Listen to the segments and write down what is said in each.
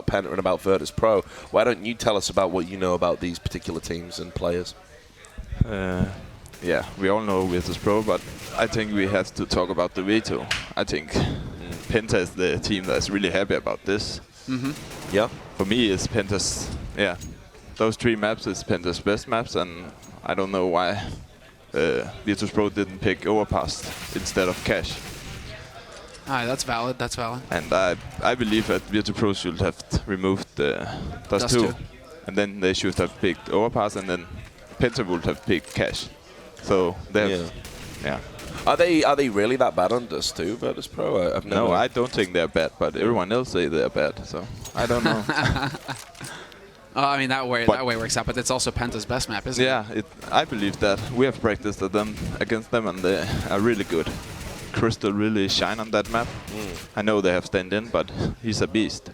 PENTA and about Virtus.pro. Why don't you tell us about what you know about these particular teams and players? Yeah, we all know Virtus.pro, but I think we have to talk about the veto. I think PENTA is the team that's really happy about this. Yeah. For me, it's PENTA's. Yeah, those 3 maps is PENTA's best maps, and I don't know why Virtus.pro didn't pick Overpass instead of Cash. That's valid. That's valid. And I believe that Virtus.pro should have removed Dust 2. And then they should have picked Overpass, and then PENTA would have picked Cash. So they have, yeah. Are they really that bad on Dust 2, Virtus.pro? No, I don't think they're bad, but everyone else say they're bad. So I don't know. I mean, that way works out, but it's also PENTA's best map, isn't it? Yeah, I believe that. We have practiced against them, and they are really good. Crystal really shine on that map. I know they have stand-in, but he's a beast.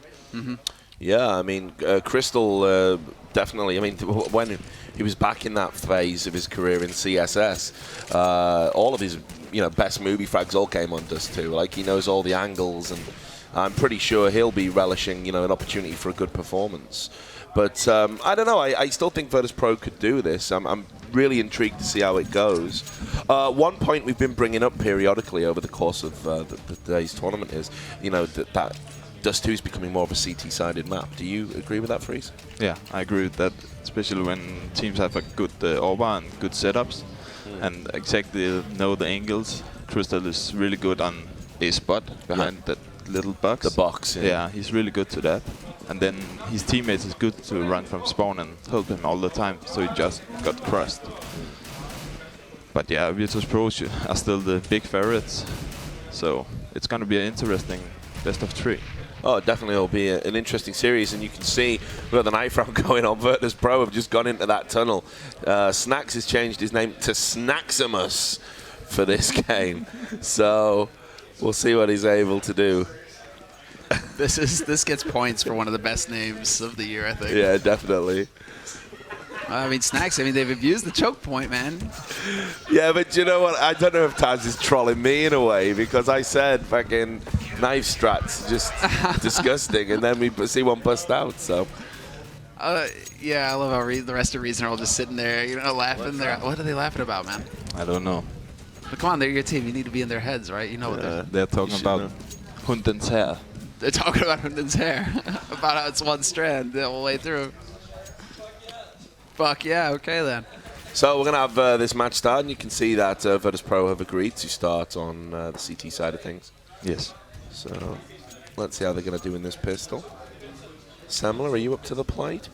Yeah, I mean, Crystal definitely. I mean, when he was back in that phase of his career in CSS, all of his best movie frags all came on Dust 2. Like, he knows all the angles, and I'm pretty sure he'll be relishing an opportunity for a good performance. But I don't know. I still think Virtus.pro could do this. I'm really intrigued to see how it goes. One point we've been bringing up periodically over the course of the day's tournament is, that Dust 2 is becoming more of a CT-sided map. Do you agree with that, Freeze? Yeah, I agree with that, especially when teams have a good Orba and good setups and exactly know the angles. Crystal is really good on a spot behind that little box. The box, yeah, he's really good to that. And then his teammates is good to run from spawn and help him all the time, so he just got crushed. But yeah, Virtus.pro are still the big favorites, so it's going to be an interesting best of 3. Oh, definitely will be an interesting series, and you can see we've got the knife round going on. Virtus.pro have just gone into that tunnel. Snacks has changed his name to Snaximus for this game, so we'll see what he's able to do. This gets points for one of the best names of the year, I think. Yeah, definitely. I mean, Snacks, they've abused the choke point, man. Yeah, but you know what? I don't know if Taz is trolling me in a way, because I said fucking knife strats just disgusting, and then we see one bust out, so. Yeah, I love how the rest of Reason are all just sitting there, laughing. What are they laughing about, man? I don't know. But come on, they're your team. You need to be in their heads, right? You know what they're talking about. Hunden's hair. They're talking about Hunden's hair. About how it's one strand the whole way through. Fuck yeah, okay then. So we're going to have this match start, and you can see that Virtus.pro have agreed to start on the CT side of things. Yes. So let's see how they're going to do in this pistol. Semler, are you up to the plate?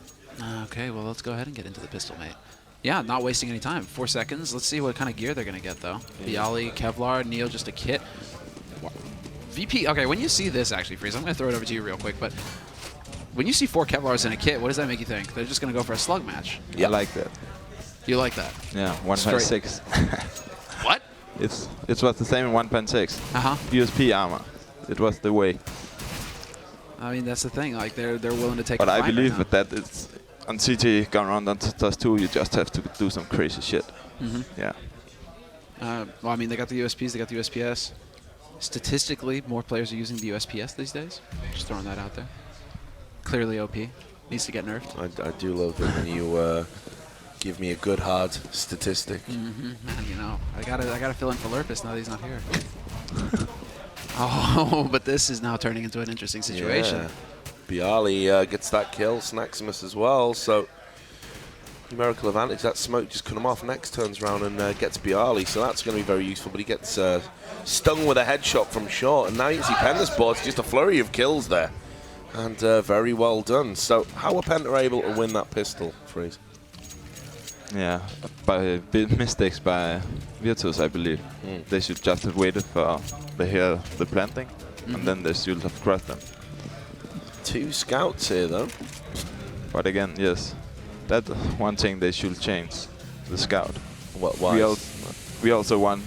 Okay, well, let's go ahead and get into the pistol, mate. Yeah, not wasting any time. 4 seconds. Let's see what kind of gear they're going to get, though. Bialy, Kevlar, Neo, just a kit. VP, okay, when you see this, actually, Freeze, I'm going to throw it over to you real quick, but when you see 4 Kevlars in a kit, what does that make you think? They're just going to go for a slug match. Yeah. I like that. You like that? Yeah, 1.6. What? It was the same in 1.6. USP armor. It was the way. I mean, that's the thing. Like, they're willing to take. But I believe that it's on CT going around on Dust 2. You just have to do some crazy shit. Yeah. Well, I mean, they got the USPs. They got the USPS. Statistically, more players are using the USPS these days. Just throwing that out there. Clearly, OP needs to get nerfed. I do love it when you give me a good hard statistic. Man, I gotta fill in for Lurpus now that he's not here. Oh, but this is now turning into an interesting situation. Yeah. Bialy gets that kill, Snaximus as well, so numerical advantage. That smoke just cut him off. Next turns around and gets Bialy, so that's going to be very useful, but he gets stung with a headshot from short, and now you can see PENTA's board, just a flurry of kills there, and very well done. So how were PENTA able to win that pistol, Freeze? Yeah, by mistakes by Virtus, I believe. They should just have waited for the planting, and then they should have crushed them. 2 scouts here, though. But again, yes, that's one thing they should change, the scout. Why? We also won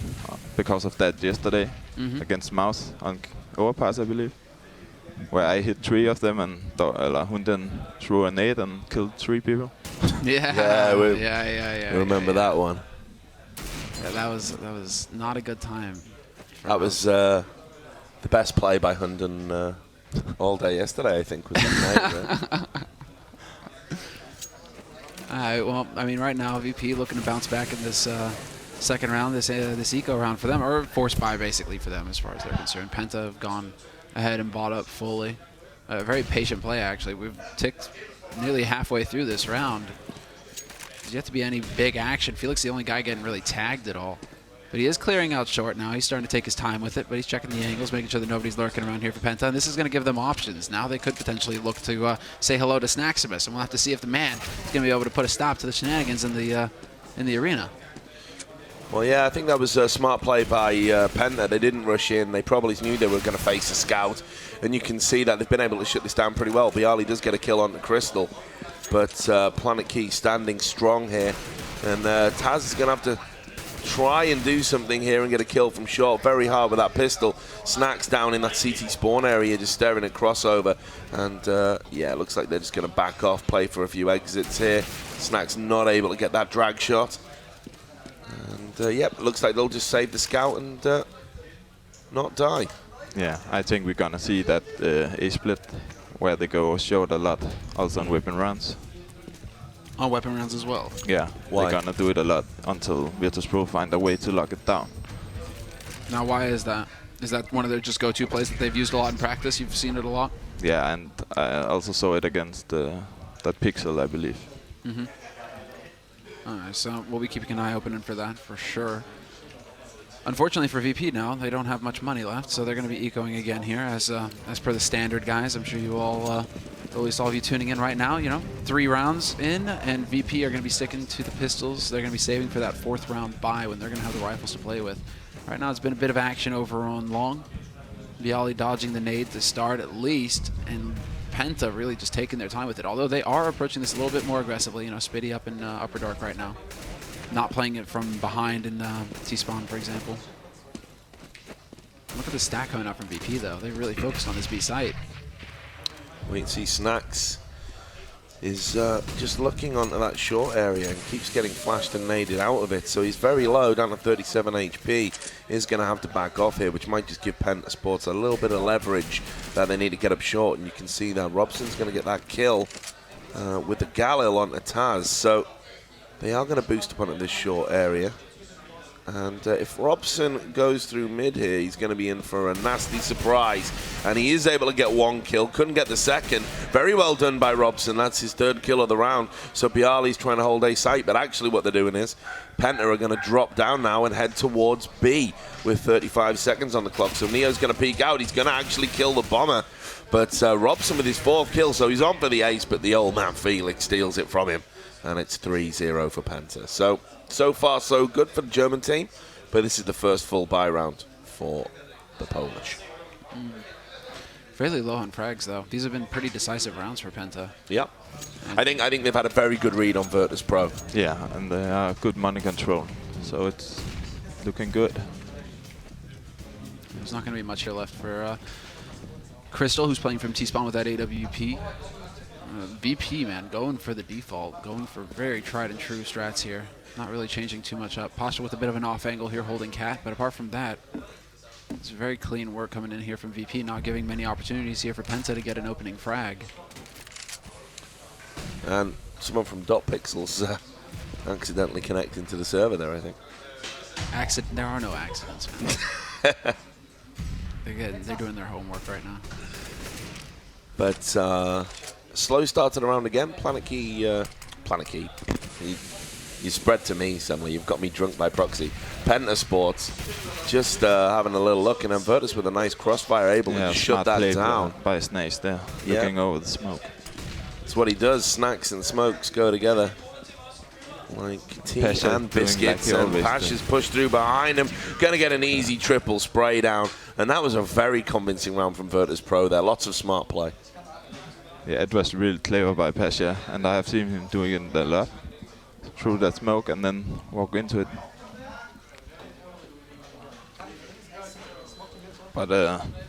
because of that yesterday against Mouse on Overpass, I believe, where I hit 3 of them and Hunden threw a nade and killed 3 people. Yeah, remember that one. Yeah, that was not a good time. That was the best play by Hunden all day yesterday, I think, was that night, right? All right, well, I mean, right now, VP looking to bounce back in this second round, this eco round for them, or force buy basically for them as far as they're concerned. Penta have gone ahead and bought up fully. A very patient play, actually. We've ticked nearly halfway through this round. There's yet to be any big action. Felix the only guy getting really tagged at all. But he is clearing out short now. He's starting to take his time with it, but he's checking the angles, making sure that nobody's lurking around here for Penta. And this is going to give them options. Now they could potentially look to say hello to Snaximus, and we'll have to see if the man is going to be able to put a stop to the shenanigans in the arena. Well, yeah, I think that was a smart play by Penta. They didn't rush in. They probably knew they were going to face a scout. And you can see that they've been able to shut this down pretty well. Bialy does get a kill on the Crystal. But Planet Key standing strong here. And Taz is going to have to try and do something here and get a kill from short. Very hard with that pistol. Snacks down in that CT spawn area, just staring at crossover. And yeah, it looks like they're just going to back off, play for a few exits here. Snacks not able to get that drag shot. And yep, looks like they'll just save the scout and not die. Yeah, I think we're gonna see that A split where they go short a lot, also on weapon rounds. On weapon rounds as well. Yeah, why? they're gonna do it a lot until Virtus.pro find a way to lock it down. Now, why is that? Is that one of their just go-to plays that they've used a lot in practice? You've seen it a lot? Yeah, and I also saw it against that Pixel, I believe. Mm-hmm. All right, so we'll be keeping an eye open for that for sure. Unfortunately for VP now, they don't have much money left, so they're going to be ecoing again here as per the standard, guys. I'm sure you all, at least all of you tuning in right now, you know, 3 rounds in, and VP are going to be sticking to the pistols. They're going to be saving for that 4th round buy when they're going to have the rifles to play with. Right now, it's been a bit of action over on long. Bialy dodging the nade to start at least, and Penta really just taking their time with it. Although they are approaching this a little bit more aggressively. You know, Spitty up in Upper Dark right now. Not playing it from behind in T-spawn, for example. Look at the stack coming up from VP, though. They really focused on this B site. We can see Snacks is just looking onto that short area and keeps getting flashed and naded out of it. So he's very low, down to 37 HP. Is going to have to back off here, which might just give Penta Sports a little bit of leverage that they need to get up short. And you can see that Robson's going to get that kill with the Galil onto Taz. So they are going to boost up onto this short area. And if Robson goes through mid here, he's going to be in for a nasty surprise. And he is able to get 1 kill. Couldn't get the second. Very well done by Robson. That's his 3rd kill of the round. So Bialy's trying to hold A site. But actually what they're doing is Penta are going to drop down now and head towards B with 35 seconds on the clock. So Neo's going to peek out. He's going to actually kill the bomber. But Robson with his 4th kill. So he's on for the ace. But the old man Felix steals it from him. And it's 3-0 for Penta. So far, so good for the German team. But this is the first full buy round for the Polish. Fairly low on frags, though. These have been pretty decisive rounds for Penta. Yep. I think they've had a very good read on Virtus.pro. Yeah, and they are good money control. So it's looking good. There's not going to be much here left for Crystal, who's playing from T-spawn with that AWP. VP, man, going for the default, going for very tried and true strats here. Not really changing too much up. Posture with a bit of an off angle here holding Cat, but apart from that, it's very clean work coming in here from VP, not giving many opportunities here for Penta to get an opening frag. And someone from Dot Pixels accidentally connecting to the server there, I think. There are no accidents, man. They're doing their homework right now. But slow start to the round again. Planet Key. You spread to me, Semley. You've got me drunk by proxy. Penta Sports just having a little look, and then Virtus with a nice crossfire able to shut that down. By Snakes there, looking over the smoke. That's what he does. Snacks and smokes go together like tea and biscuits. And Pasha's pushed through behind him. Going to get an easy triple spray down. And that was a very convincing round from Virtus.pro there. Lots of smart play. Yeah, it was really clever by Pasha, and I have seen him doing it a lot. Through that smoke and then walk into it. But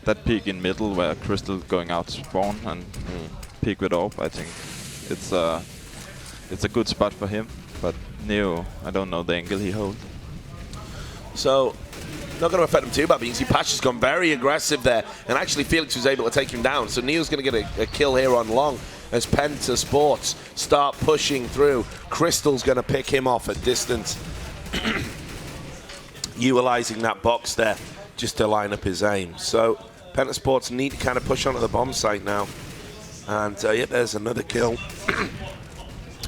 that peek in middle where Crystal going out to spawn and peek with AWP, I think it's a good spot for him. But Neo, I don't know the angle he holds. So not going to affect him too bad, but you can see Pasha's gone very aggressive there, and actually Felix was able to take him down. So Neo's going to get a kill here on long as Penta Sports start pushing through. Crystal's going to pick him off at distance, utilizing that box there just to line up his aim. So Penta Sports need to kind of push onto the bomb site now. And yeah, there's another kill. I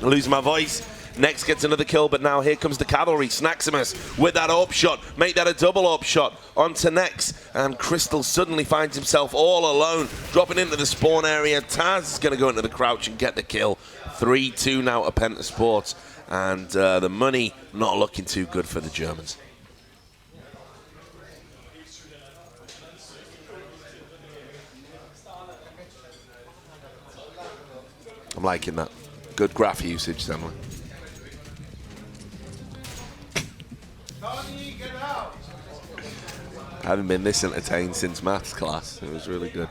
lose my voice. Next gets another kill, but now here comes the cavalry. Snaximus with that AWP shot. Make that a double AWP shot onto Next. And Crystal suddenly finds himself all alone, dropping into the spawn area. Taz is going to go into the crouch and get the kill. 3-2 now to Penta Sports. And the money not looking too good for the Germans. I'm liking that. Good graph usage, Stanley. I haven't been this entertained since maths class. It was really good.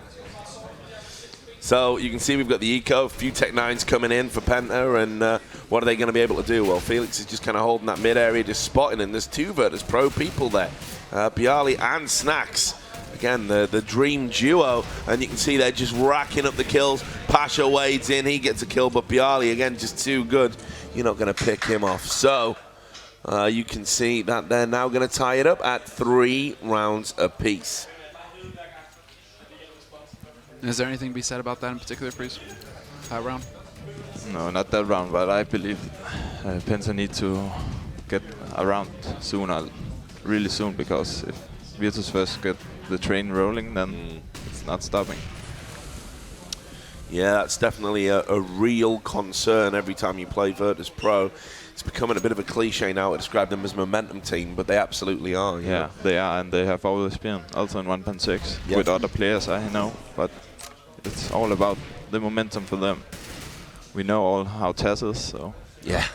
So you can see we've got the eco, a few Tech 9s coming in for Penta, and what are they going to be able to do? Well, Felix is just kind of holding that mid area, just spotting, and there's two Virtus.pro people there, Bialy and Snacks. Again, the dream duo, and you can see they're just racking up the kills. Pasha wades in, he gets a kill, but Bialy, again, just too good. You're not going to pick him off. So you can see that they're now going to tie it up at 3 rounds apiece. Is there anything to be said about that in particular, Priest? That round? No, not that round, but I believe Penta need to get around sooner, really soon, because if Virtus first get the train rolling, then it's not stopping. Yeah, that's definitely a real concern every time you play Virtus.pro. It's becoming a bit of a cliche now to describe them as momentum team, but they absolutely are. Yeah, they are, and they have always been, also in 1.6, Yep. with other players, I know, but it's all about the momentum for them. We know all how Taz is, so... Yeah.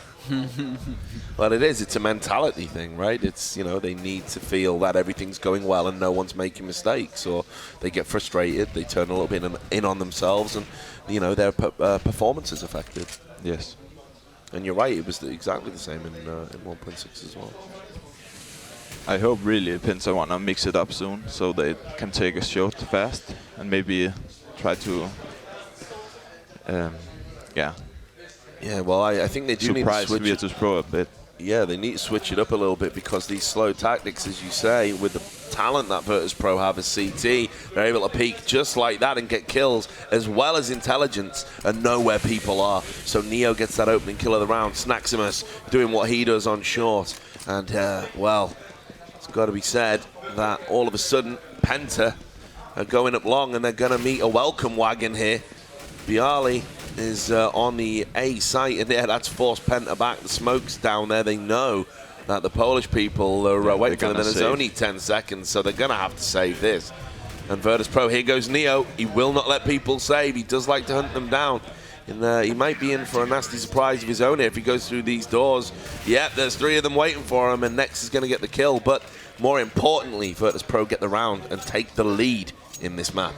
Well, it is. It's a mentality thing, right? It's, you know, they need to feel that everything's going well and no one's making mistakes, or they get frustrated, they turn a little bit in on themselves, and, you know, their performance is affected. Yes. And you're right, it was exactly the same in 1.6 as well. I hope really Penta want to mix it up soon, so they can take a shot fast and maybe try to, Yeah, well, I think they do need to surprise switch Virtus.pro a bit. Yeah, they need to switch it up a little bit, because these slow tactics, as you say, with the talent that Virtus.pro have as CT, they're able to peek just like that and get kills, as well as intelligence, and know where people are. So Neo gets that opening kill of the round. Snaximus doing what he does on short. And, well, it's got to be said that all of a sudden, Penta are going up long, and they're going to meet a welcome wagon here. Bialy is on the A site, and yeah, that's forced Penta back. The smoke's down there. They know that the Polish people are waiting for them, and there's only 10 seconds, so they're going to have to save this. And Virtus.pro, here goes Neo. He will not let people save. He does like to hunt them down. And he might be in for a nasty surprise of his own here if he goes through these doors. Yep, there's 3 of them waiting for him, and Next is going to get the kill. But more importantly, Virtus.pro get the round and take the lead in this map.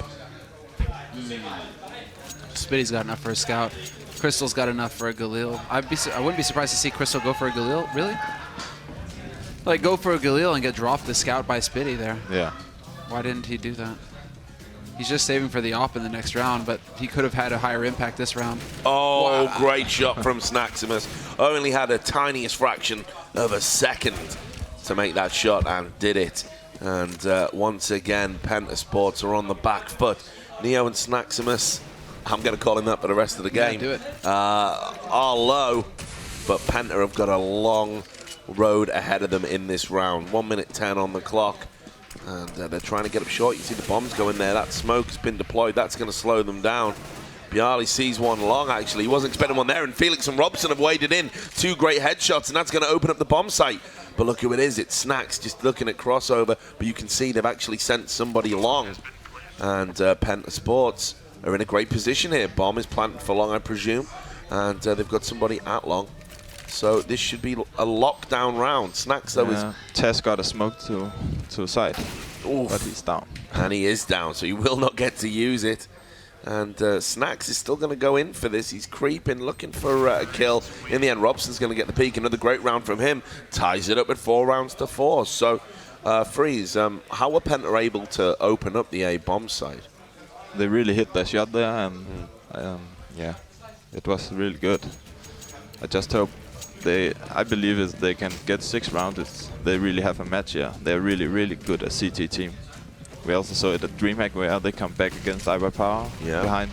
Spitty's got enough for a scout. Crystal's got enough for a Galil. I wouldn't be surprised to see Crystal go for a Galil. Really? Like, go for a Galil and get dropped the scout by Spitty there. Yeah. Why didn't he do that? He's just saving for the op in the next round, but he could have had a higher impact this round. Oh, wow. Great shot from Snaximus. Only had a tiniest fraction of a second to make that shot, and did it. And once again, Penta Sports are on the back foot. Neo and Snaximus, I'm going to call him that for the rest of the game, do it. are low, but Penta have got a long road ahead of them in this round. 1 minute 10 on the clock, and they're trying to get up short. You see the bombs going there. That smoke has been deployed. That's going to slow them down. Bialy sees one long, actually. He wasn't expecting one there, and Felix and Robson have waded in. 2 great headshots, and that's going to open up the bomb site. But look who it is. It's Snacks just looking at crossover, but you can see they've actually sent somebody long. And Penta Sports are in a great position here. Bomb is planted for long, I presume, and they've got somebody at long. So this should be a lockdown round. Snacks, though, is... Tess got a smoke to side, but he's down. And he is down, so he will not get to use it. And Snacks is still going to go in for this. He's creeping, looking for a kill. In the end, Robson's going to get the peak. Another great round from him. Ties it up at 4 rounds to 4. So Freeze, how were PENTA able to open up the A bomb side? They really hit their shot there, and yeah, it was really good. I just hope I believe if they can get 6 rounds, they really have a match here. They're really, really good at CT team. We also saw it at DreamHack where they come back against iBuyPower behind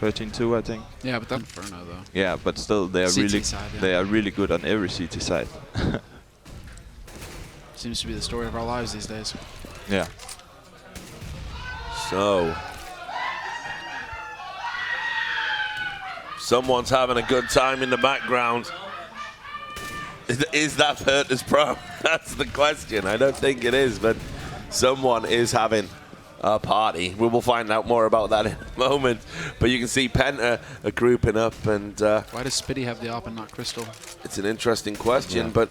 13-2, I think. Yeah, but that's Inferno though. Yeah, but still they are CT side, yeah. they are really good on every CT side. Seems to be the story of our lives these days. Yeah. So, someone's having a good time in the background. Is that Virtus.pro? That's the question. I don't think it is, but someone is having a party. We will find out more about that in a moment. But you can see PENTA are grouping up, and why does Spitty have the op and not Crystal? It's an interesting question, but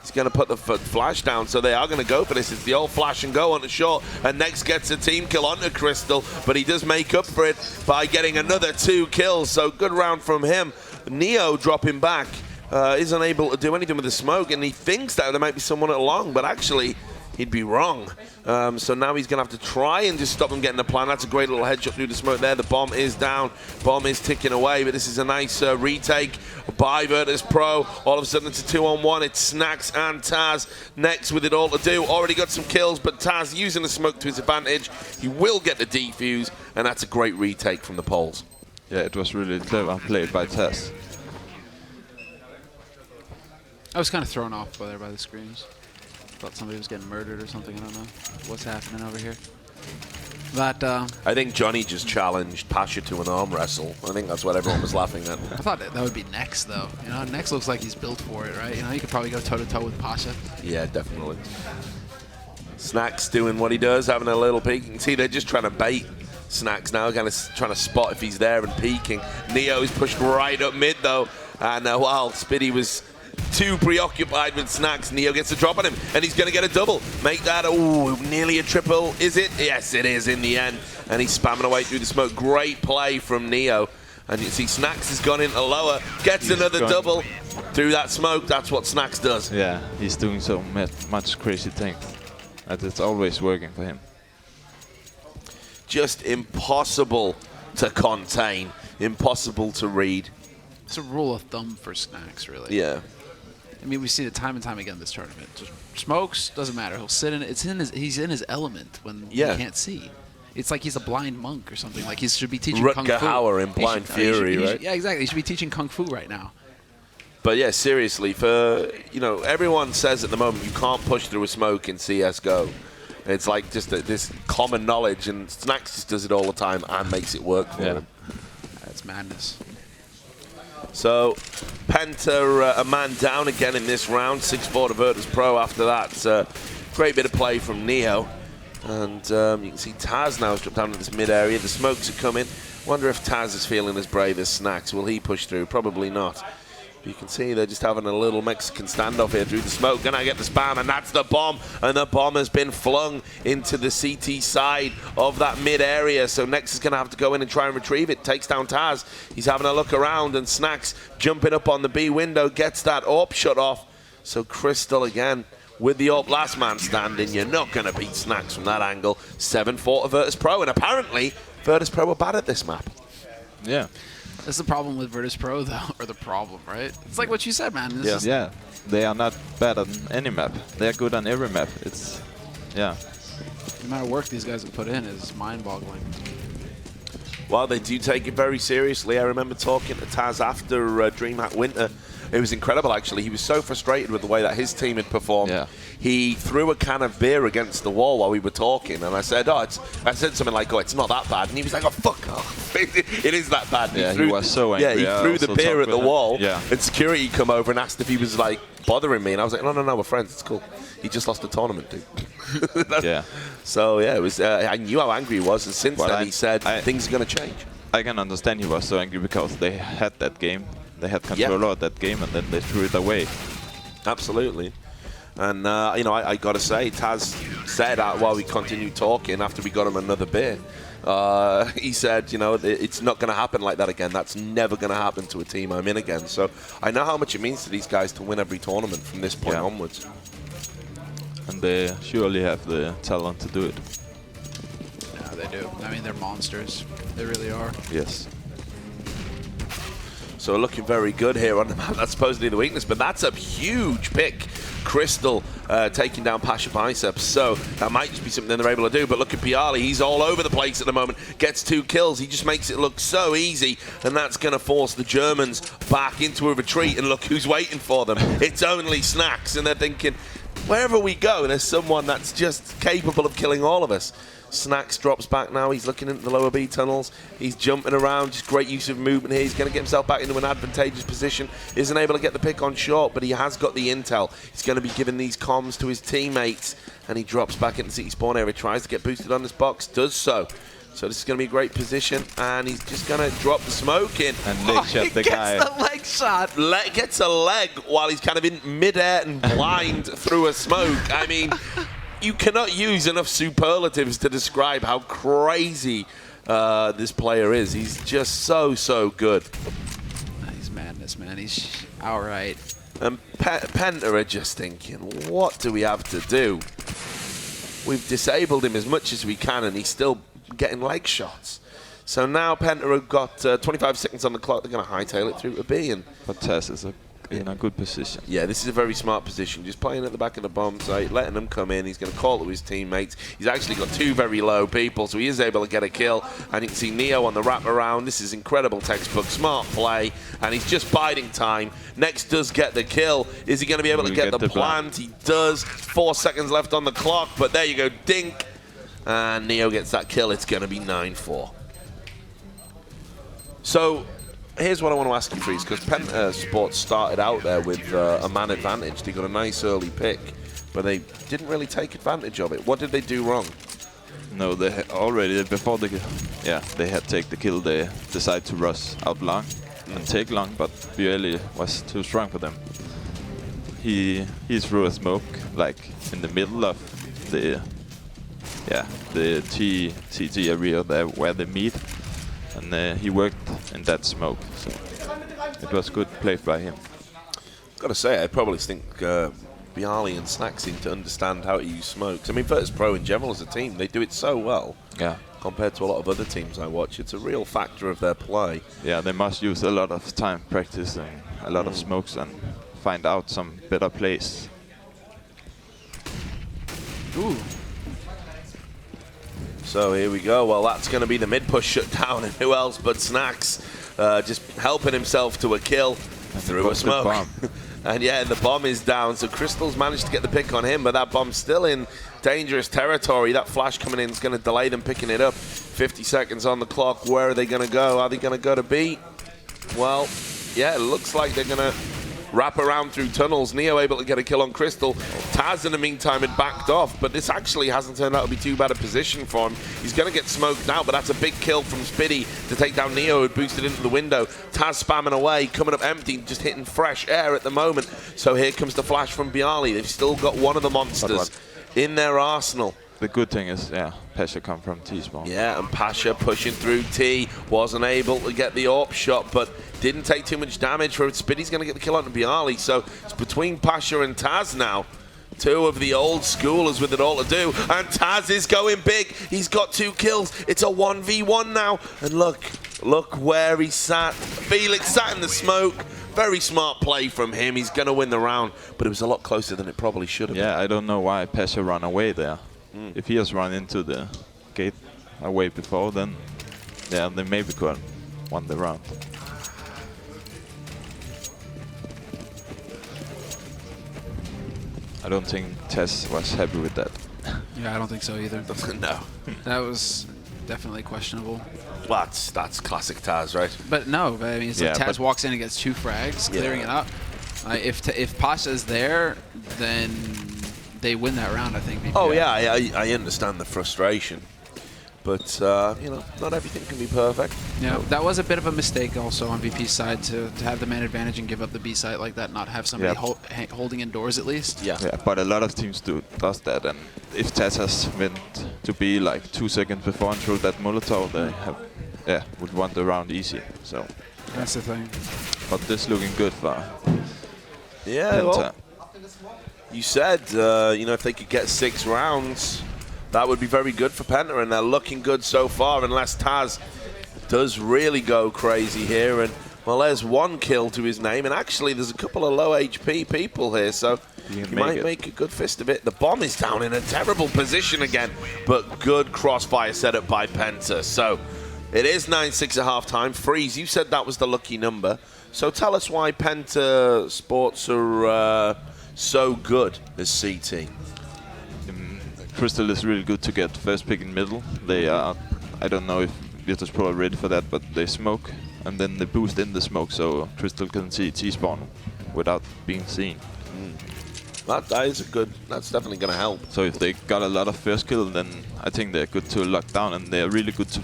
he's going to put the flash down, so they are going to go for this. It's the old flash and go on the short, and Next gets a team kill onto Crystal, but he does make up for it by getting another 2 kills, so good round from him. Neo dropping back, isn't able to do anything with the smoke, and he thinks that there might be someone along, but actually he'd be wrong. So now he's going to have to try and just stop him getting the plan. That's a great little headshot through the smoke there. The bomb is down. Bomb is ticking away, but this is a nice retake by Virtus.pro. All of a sudden it's a 2-on-1. It's Snacks and Taz next with it all to do. Already got some kills, but Taz using the smoke to his advantage. He will get the defuse, and that's a great retake from the Poles. Yeah, it was really clever played by Taz. I was kind of thrown off by the screams. Thought somebody was getting murdered or something. I don't know what's happening over here. But I think Johnny just challenged Pasha to an arm wrestle. I think that's what everyone was laughing at. I thought that would be Nex though. You know, Nex looks like he's built for it, right? You know, he could probably go toe to toe with Pasha. Yeah, definitely. Snacks doing what he does, having a little peek. You can see they're just trying to bait Snacks now, kind of trying to spot if he's there and peeking. Neo's pushed right up mid though, and while Spitty was too preoccupied with Snacks, Neo gets a drop on him, and he's going to get a double. Make that, nearly a triple. Is it? Yes, it is in the end. And he's spamming away through the smoke. Great play from Neo. And you see Snacks has gone into lower, gets another double through that smoke. That's what Snacks does. Yeah, he's doing so much crazy things. And it's always working for him. Just impossible to contain, impossible to read. It's a rule of thumb for Snacks, really. Yeah. I mean, we've seen it time and time again this tournament. Just smokes, doesn't matter. He'll sit in it. He's in his element when he can't see. It's like he's a blind monk or something. Like he should be teaching Kung Fu. Rutger Hauer in Blind Fury, right? Yeah, exactly. He should be teaching Kung Fu right now. But yeah, seriously, everyone says at the moment you can't push through a smoke in CS:GO. It's like just this common knowledge, and Snacks just does it all the time and makes it work for him. That's madness. So, PENTA a man down again in this round, 6-4 to Virtus.pro after that. Great bit of play from Neo. And you can see Taz now has dropped down in this mid-area. The smokes are coming. Wonder if Taz is feeling as brave as Snacks. Will he push through? Probably not. But you can see they're just having a little Mexican standoff here through the smoke. Gonna get the spam, and that's the bomb. And the bomb has been flung into the CT side of that mid-area. So Nex is gonna have to go in and try and retrieve it. Takes down Taz. He's having a look around, and Snacks jumping up on the B window gets that AWP shut off. So Crystal again with the AWP last man standing. You're not gonna beat Snacks from that angle. 7-4 to Virtus.pro, and apparently Virtus.pro are bad at this map. Yeah. That's the problem with Virtus.pro, though, or the problem, right? It's like what you said, man. Yeah, they are not bad on any map. They're good on every map. The amount of work these guys have put in is mind-boggling. Well, they do take it very seriously. I remember talking to Taz after DreamHack Winter. It was incredible, actually. He was so frustrated with the way that his team had performed. Yeah. He threw a can of beer against the wall while we were talking, and I said, I said something like, it's not that bad. And he was like, fuck off. It is that bad. And he was so angry. Yeah, he threw the beer at the wall, yeah. And security come over and asked if he was, bothering me. And I was like, no, we're friends. It's cool. He just lost the tournament, dude. Yeah. So, yeah, it was. I knew how angry he was, and since then he said things are going to change. I can understand he was so angry because they had that game. They had control of that game, and then they threw it away. Absolutely. And, I got to say, Taz said while we continued talking after we got him another beer, he said, it's not going to happen like that again. That's never going to happen to a team I'm in again. So I know how much it means to these guys to win every tournament from this point onwards. and they surely have the talent to do it. Yeah, they do. I mean, they're monsters. They really are. Yes. So looking very good here on the map. That's supposedly the weakness, but that's a huge pick. Crystal taking down Pasha Biceps, so that might just be something they're able to do. But look at Bialy, he's all over the place at the moment. Gets 2 kills, he just makes it look so easy, and that's going to force the Germans back into a retreat. And look who's waiting for them. It's only Snacks, and they're thinking, wherever we go, there's someone that's just capable of killing all of us. Snacks drops back now. He's looking into the lower B tunnels. He's jumping around. Just great use of movement here. He's going to get himself back into an advantageous position. Isn't able to get the pick on short, but he has got the intel. He's going to be giving these comms to his teammates, and he drops back into city spawn area. Tries to get boosted on this box. Does so. So this is going to be a great position, and he's just going to drop the smoke in. And leg shot the guy. Gets the leg shot. Gets a leg while he's kind of in midair and blind through a smoke. I mean, you cannot use enough superlatives to describe how crazy this player is. He's just so good. He's madness, man. He's all right. And PENTA are just thinking, what do we have to do? We've disabled him as much as we can, and he's still getting leg shots. So now PENTA have got 25 seconds on the clock. They're going to hightail it through to B. But Taz is in a good position. Yeah, this is a very smart position. Just playing at the back of the bomb site, letting them come in. He's going to call to his teammates. He's actually got 2 very low people, so he is able to get a kill. And you can see Neo on the wraparound. This is incredible textbook, smart play, and he's just biding time. Next does get the kill. Is he going to be able to get the plant? He does. 4 seconds left on the clock, but there you go, dink. And Neo gets that kill. It's going to be 9-4. So here's what I want to ask you, Freeze, because PENTA Sports started out there with a man advantage. They got a nice early pick, but they didn't really take advantage of it. What did they do wrong? No, they had already, before they had take the kill, they decided to rush out long and take long, but Bialy was too strong for them. He threw a smoke like in the middle of the TT area there where they meet, and he worked in that smoke, so it was good play by him. Got to say, I probably think Bialy and Snack seem to understand how to use smokes. I mean, Virtus.pro in general as a team, they do it so well. Yeah. Compared to a lot of other teams I watch, it's a real factor of their play. Yeah, they must use a lot of time practicing a lot of smokes and find out some better plays. Ooh. So here we go. Well, that's going to be the mid push shut down, and who else but Snacks just helping himself to a kill through a smoke. And yeah, the bomb is down. So Crystal's managed to get the pick on him, but that bomb's still in dangerous territory. That flash coming in is going to delay them picking it up. 50 seconds on the clock. Where are they going to go? Are they going to go to B? Well, yeah, it looks like they're going to wrap around through tunnels. Neo able to get a kill on Crystal. Taz in the meantime had backed off, but this actually hasn't turned out to be too bad a position for him. He's going to get smoked out, but that's a big kill from Spiddy to take down Neo, who boosted into the window. Taz spamming away, coming up empty, just hitting fresh air at the moment. So here comes the flash from Bialy. They've still got one of the monsters in their arsenal. The good thing is, Pasha come from T-spawn. Yeah, and Pasha pushing through T, wasn't able to get the AWP shot, but didn't take too much damage for it. Spiddy's going to get the kill on Bialy, so it's between Pasha and Taz now. 2 of the old schoolers with it all to do, and Taz is going big. He's got 2 kills. It's a 1v1 now, and look where he sat. Felix sat in the smoke. Very smart play from him. He's going to win the round, but it was a lot closer than it probably should have been. Yeah, I don't know why Pasha ran away there. If he has run into the gate away before, then they maybe could have won the round. I don't think Tess was happy with that. Yeah, I don't think so either. No. That was definitely questionable. Well, that's classic Taz, right? But no, I mean, it's like Taz walks in and gets 2 frags, clearing it up. If Pasha's there, then they win that round, I think. Oh, yeah, I understand the frustration. But, you know, not everything can be perfect. Yeah, that was a bit of a mistake also on VP's side to have the man advantage and give up the B site like that, not have somebody holding indoors at least. Yeah, but a lot of teams does that, and if Taz has went to be like 2 seconds before and threw that Molotov, they would want the round easy. So that's the thing. But this looking good for PENTA. Well, you said, you know, if they could get 6 rounds, that would be very good for Penta, and they're looking good so far, unless Taz does really go crazy here. And, well, there's 1 kill to his name, and actually there's a couple of low HP people here, so he might make a good fist of it. The bomb is down in a terrible position again, but good crossfire setup by Penta. So it is 9-6 at halftime. Freeze, you said that was the lucky number. So tell us why Penta Sports are so good as CT. Crystal is really good to get first pick in middle. They are, I don't know if Virtus.pro are ready for that, but they smoke and then they boost in the smoke, so Crystal can see T-spawn without being seen. That is a good, that's definitely going to help. So if they got a lot of first kill, then I think they're good to lock down, and they're really good to,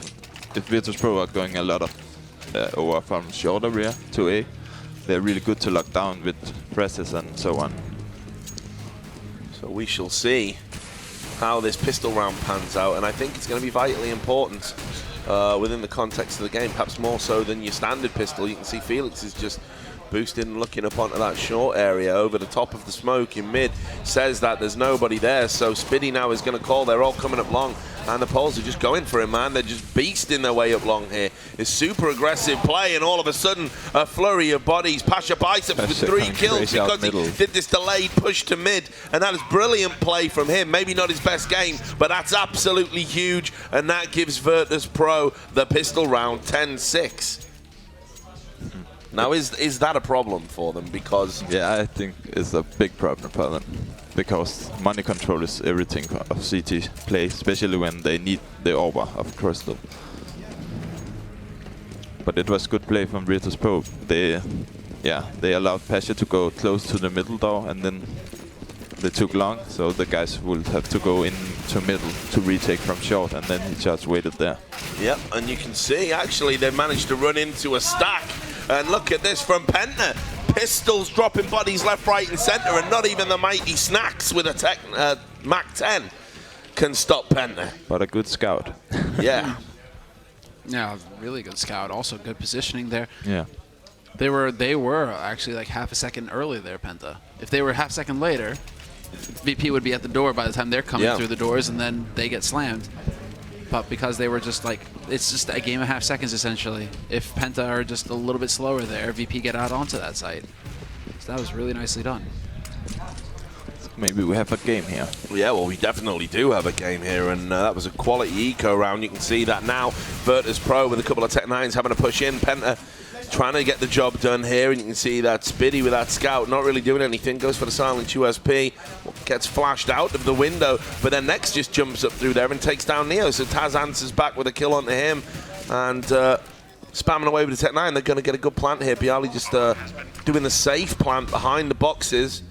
if Virtus.pro are going a lot of over from short area to A, they're really good to lock down with presses and so on. So we shall see how this pistol round pans out, and I think it's going to be vitally important within the context of the game, perhaps more so than your standard pistol. You can see Felix is just boosting, looking up onto that short area over the top of the smoke in mid. Says that there's nobody there, so Spiddy now is going to call. They're all coming up long, and the Poles are just going for him, man. They're just beasting their way up long here. It's super aggressive play, and all of a sudden, a flurry of bodies. Pasha Biceps with 3 kills because he did this delayed push to mid, and that is brilliant play from him. Maybe not his best game, but that's absolutely huge, and that gives Virtus.pro the pistol round 10-6. Now, is that a problem for them? Because yeah, I think it's a big problem for them, because money control is everything of CT play, especially when they need the over of Crystal. But it was good play from Virtus.pro. They allowed Pasha to go close to the middle door, and then they took long, so the guys will have to go into middle to retake from short, and then he just waited there. Yep, and you can see actually they managed to run into a stack. And look at this from Penta. Pistols dropping bodies left, right, and center, and not even the mighty Snacks with a Mac 10 can stop Penta. But a good scout. Yeah. Yeah, really good scout. Also good positioning there. Yeah. They were actually like half a second early there, Penta. If they were half a second later, VP would be at the door by the time they're coming through the doors, and then they get slammed. But because they were just like, it's just a game of half seconds essentially. If Penta are just a little bit slower there, VP get out onto that site. So that was really nicely done. Maybe we have a game here. Yeah, well, we definitely do have a game here, and that was a quality eco round. You can see that now. Virtus.pro with a couple of Tech 9s having to push in. Penta trying to get the job done here, and you can see that Spiddy with that scout not really doing anything. Goes for the silent USP, gets flashed out of the window, but then Next just jumps up through there and takes down Neo. So Taz answers back with a kill onto him, and spamming away with the Tech 9. They're going to get a good plant here. Bialy just doing the safe plant behind the boxes,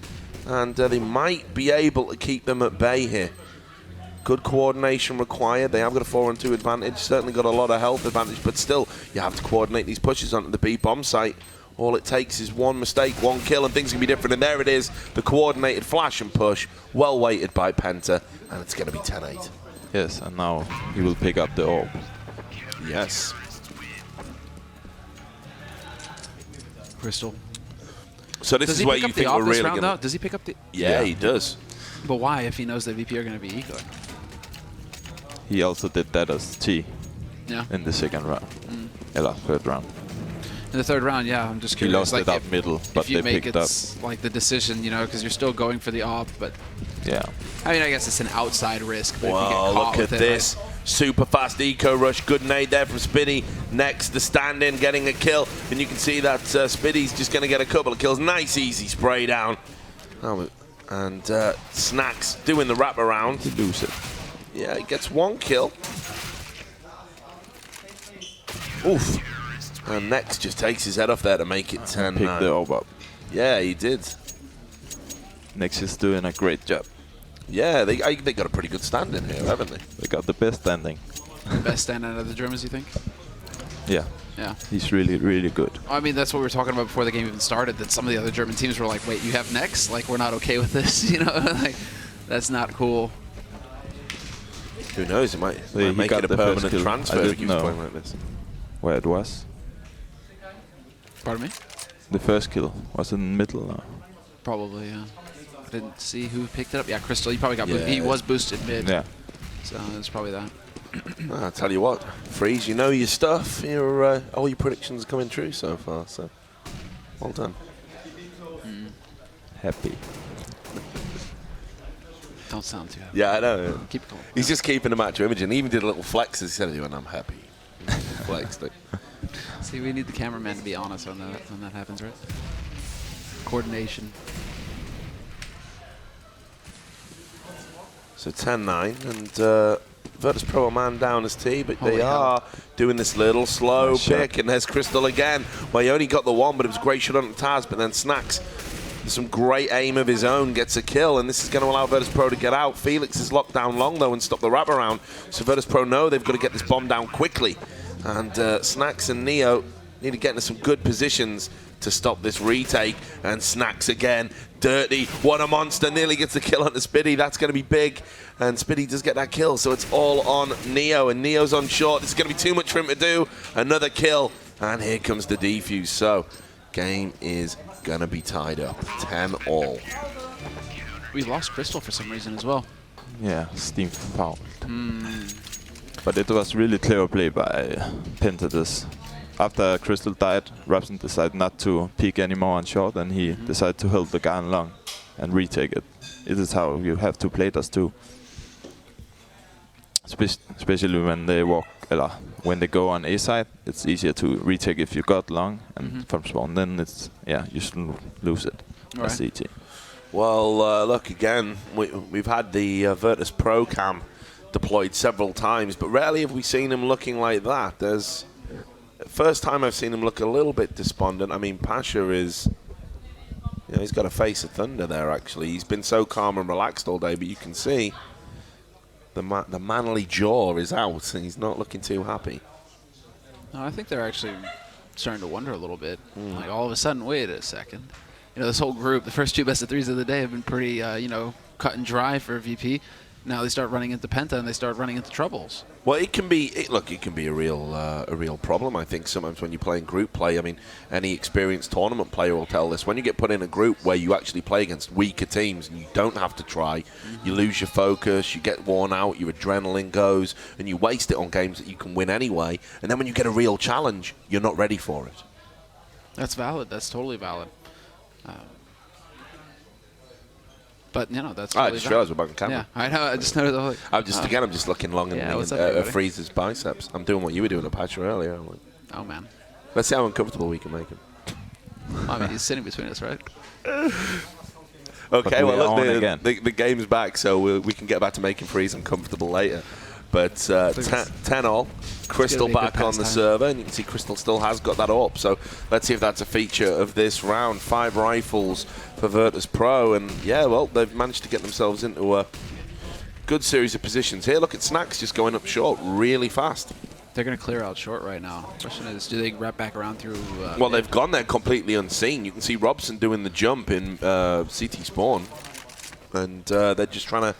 and they might be able to keep them at bay here. Good coordination required. They have got a 4-on-2 advantage. Certainly got a lot of health advantage, but still, you have to coordinate these pushes onto the B bomb site. All it takes is one mistake, one kill, and things can be different. And there it is, the coordinated flash and push, well weighted by Penta, and it's going to be 10-8. Yes, and now he will pick up the orb. Yes. Crystal. So this is where you think we're really going to... Does he pick up the... Yeah, he does. But why if he knows that VP are going to be eco? He also did that as T in the second round. Or third round. In the third round, yeah, I'm just curious. He lost it up middle, but if you they make picked it up. like the decision, you know, because you're still going for the op, but yeah. I mean, I guess it's an outside risk. But Wow, if you get caught look at with this. Right? Super fast eco rush. Good nade there from Spiddy. Next, the stand-in getting a kill. And you can see that Spiddy's just going to get a couple of kills. Nice, easy spray down. Oh, and Snacks doing the wraparound. To lose it. Yeah, he gets 1 kill. Oof. And Next just takes his head off there to make it 10-9. Pick the orb up. Yeah, he did. Next is doing a great job. Yeah, they got a pretty good stand in here, haven't they? They got the best standing. Best stand out of the Germans, you think? Yeah. Yeah. He's really, really good. I mean, that's what we were talking about before the game even started, that some of the other German teams were like, wait, you have Next? Like, we're not okay with this, you know? Like, that's not cool. Who knows? It might make it a permanent transfer if he keeps playing like this. Where it was? Pardon me? The first kill was in the middle. Probably, yeah. I didn't see who picked it up. Yeah, Crystal. He probably got he was boosted mid. Yeah. So it's probably that. I'll tell you what, Freeze, you know your stuff. All your predictions are coming true so far, so well done. Happy. Don't sound too happy. Yeah, I know. Keep it cool. He's just keeping the match image, and he even did a little flex. He said, and I'm happy. Flexed it. See, we need the cameraman to be honest when that happens, right? Coordination. So 10-9, and Virtus.pro a man down as T, but they are doing this little slow pick, and there's Crystal again. Well, he only got the one, but it was a great shot on the Taz, but then Snacks, some great aim of his own, gets a kill, and this is going to allow Virtus.pro to get out. Felix is locked down long, though, and stop the wraparound, so Virtus.pro know they've got to get this bomb down quickly, and Snacks and Neo need to get into some good positions to stop this retake, and Snacks again. Dirty, what a monster, nearly gets the kill on the Spiddy. That's going to be big, and Spiddy does get that kill, so it's all on Neo, and Neo's on short. This is going to be too much for him to do. Another kill, and here comes the defuse. So game is going to be tied up, 10-all. We lost Crystal for some reason as well. Yeah, Steam fouled. But it was really clever play by PENTA this. After Crystal died, Robson decided not to peek anymore on short, and he decided to hold the guy on long and retake it. It is how you have to play those two. Especially when they when they go on A side, it's easier to retake if you got long, and from spawn, then it's, you shouldn't lose it. That's CT. Well, look, again, we've had the Virtus.pro cam deployed several times, but rarely have we seen him looking like that. First time I've seen him look a little bit despondent. I mean, Pasha is, he's got a face of thunder there, actually. He's been so calm and relaxed all day, but you can see the manly jaw is out, and he's not looking too happy. No, I think they're actually starting to wonder a little bit. Like, all of a sudden, wait a second. This whole group, the first two best of threes of the day have been pretty, cut and dry for VP. Now they start running into PENTA, and they start running into troubles. Well, it can be a real problem. I think sometimes when you play in group play, I mean, any experienced tournament player will tell this. When you get put in a group where you actually play against weaker teams and you don't have to try, you lose your focus, you get worn out, your adrenaline goes, and you waste it on games that you can win anyway. And then when you get a real challenge, you're not ready for it. That's valid. That's totally valid. But that's. I just realized we're back on camera. Yeah, I know. I just noticed. I'm just looking long at Freeze's biceps. I'm doing what you were doing at Patcher earlier. I'm like, oh man. Let's see how uncomfortable we can make him. I mean, he's sitting between us, right? Okay, well, look, the game's back, so we can get back to making Freeze uncomfortable later. But 10-all, Crystal back on the server, and you can see Crystal still has got that AWP. So let's see if that's a feature of this round. 5 rifles for Virtus.pro, and they've managed to get themselves into a good series of positions here. Look at Snacks just going up short really fast. They're going to clear out short right now. The question is, do they wrap back around through... well, they've gone there completely unseen. You can see Robson doing the jump in CT spawn, and they're just trying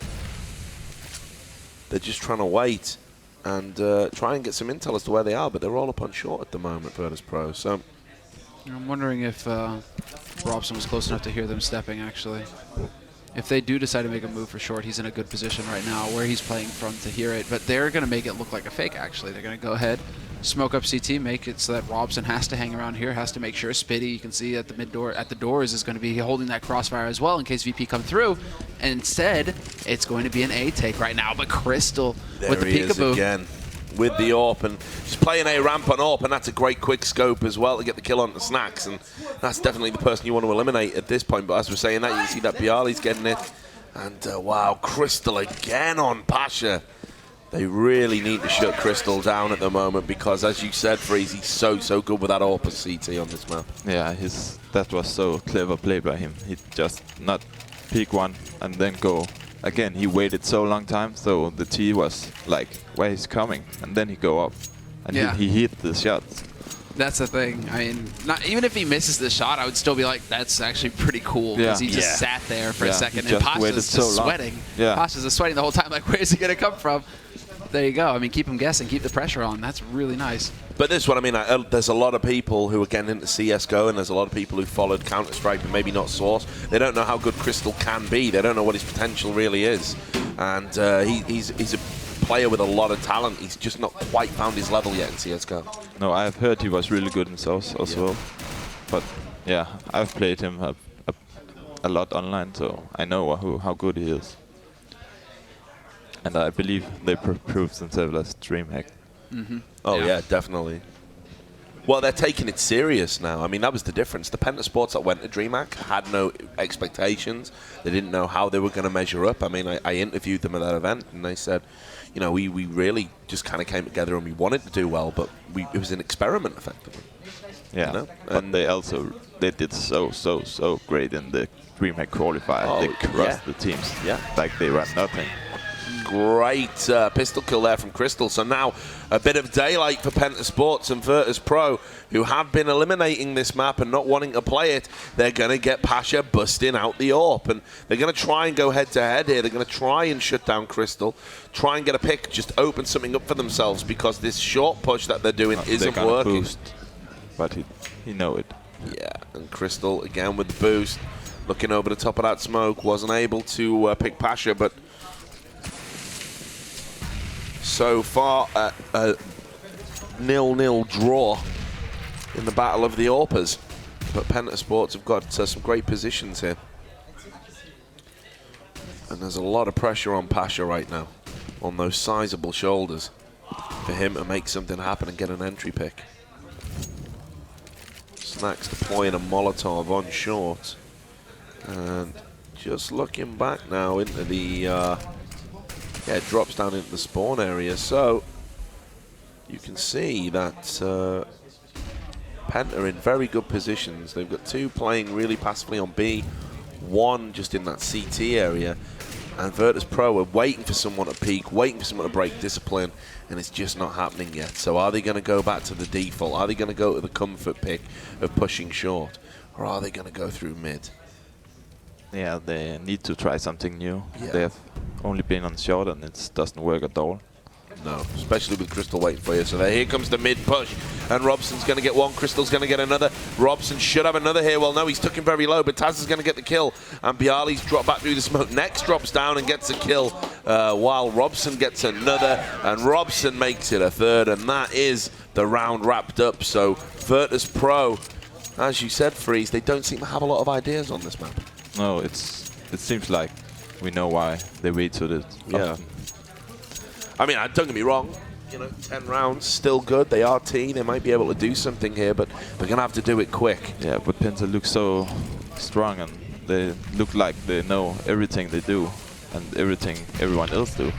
to wait and try and get some intel as to where they are, but they're all up on short at the moment, Virtus.pro. So I'm wondering if Robson was close enough to hear them stepping, actually. If they do decide to make a move for short, he's in a good position right now where he's playing from to hear it. But they're going to make it look like a fake, actually. They're going to go ahead, smoke up CT, make it so that Robson has to hang around here, has to make sure Spiddy, you can see at the mid door, at the doors, is going to be holding that crossfire as well in case VP come through. And instead, it's going to be an A take right now. But Crystal with the peekaboo. There he is again with the AWP, and just playing a ramp on AWP, and that's a great quick scope as well to get the kill on the Snacks, and that's definitely the person you want to eliminate at this point. But as we're saying that, you can see that Bialy's getting it, and wow, Crystal again on Pasha. They really need to shut Crystal down at the moment because, as you said, Freeze, he's so good with that AWP CT on this map. Yeah, that was so clever play by him. He just not peek one and then go. Again, he waited so long time, so the T was like, where he's coming, and then he go up, and he hit the shot. That's the thing. I mean, even if he misses the shot, I would still be like, that's actually pretty cool because he just sat there for a second, and Pasha's just sweating. Pasha's just sweating the whole time, like, where's he going to come from? There you go. I mean, keep them guessing, keep the pressure on. That's really nice. But this one, I mean, there's a lot of people who are getting into CSGO, and there's a lot of people who followed Counter-Strike, but maybe not Source. They don't know how good Crystal can be. They don't know what his potential really is. And he's a player with a lot of talent. He's just not quite found his level yet in CSGO. No, I've heard he was really good in Source as well. But yeah, I've played him a lot online, so I know how good he is. And I believe they proved themselves as DreamHack. Oh, yeah, definitely. Well, they're taking it serious now. I mean, that was the difference. The PENTA Sports that went to DreamHack had no expectations. They didn't know how they were going to measure up. I mean, I interviewed them at that event, and they said, you know, we really just kind of came together and we wanted to do well, but it was an experiment, effectively. Yeah, you know? But they did so great in the DreamHack qualifier. Oh, they crushed the teams like they were nothing. Great pistol kill there from Crystal. So now a bit of daylight for PENTA Sports and Virtus.pro, who have been eliminating this map and not wanting to play it. They're going to get Pasha busting out the AWP, and they're going to try and go head-to-head here. They're going to try and shut down Crystal, try and get a pick, just open something up for themselves, because this short push that they're doing isn't working. Boost, but he know it. Yeah, and Crystal again with the boost, looking over the top of that smoke, wasn't able to pick Pasha, but so far, a 0-0 draw in the battle of the AWPers. But PENTA Sports have got some great positions here. And there's a lot of pressure on Pasha right now, on those sizable shoulders, for him to make something happen and get an entry pick. Snacks deploying a Molotov on short. And just looking back now into the... yeah, it drops down into the spawn area, so you can see that PENTA are in very good positions. They've got two playing really passively on B, one just in that CT area, and Virtus.pro are waiting for someone to peak, waiting for someone to break discipline, and it's just not happening yet. So are they going to go back to the default? Are they going to go to the comfort pick of pushing short, or are they going to go through mid? Yeah, they need to try something new. Yeah. They have only been on short and it doesn't work at all. No, especially with Crystal waiting for you. So here comes the mid push, and Robson's going to get one. Crystal's going to get another. Robson should have another here. Well, no, he's took him very low, but Taz is going to get the kill, and Bialy's dropped back through the smoke. Next drops down and gets a kill, while Robson gets another, and Robson makes it a third, and that is the round wrapped up. So Virtus.pro, as you said, Freeze, they don't seem to have a lot of ideas on this map. No, it seems like we know why they waited it. Yeah. I mean, don't get me wrong. You know, 10 rounds, still good. They are T. They might be able to do something here, but they're going to have to do it quick. Yeah, but PENTA looks so strong, and they look like they know everything they do and everything everyone else do.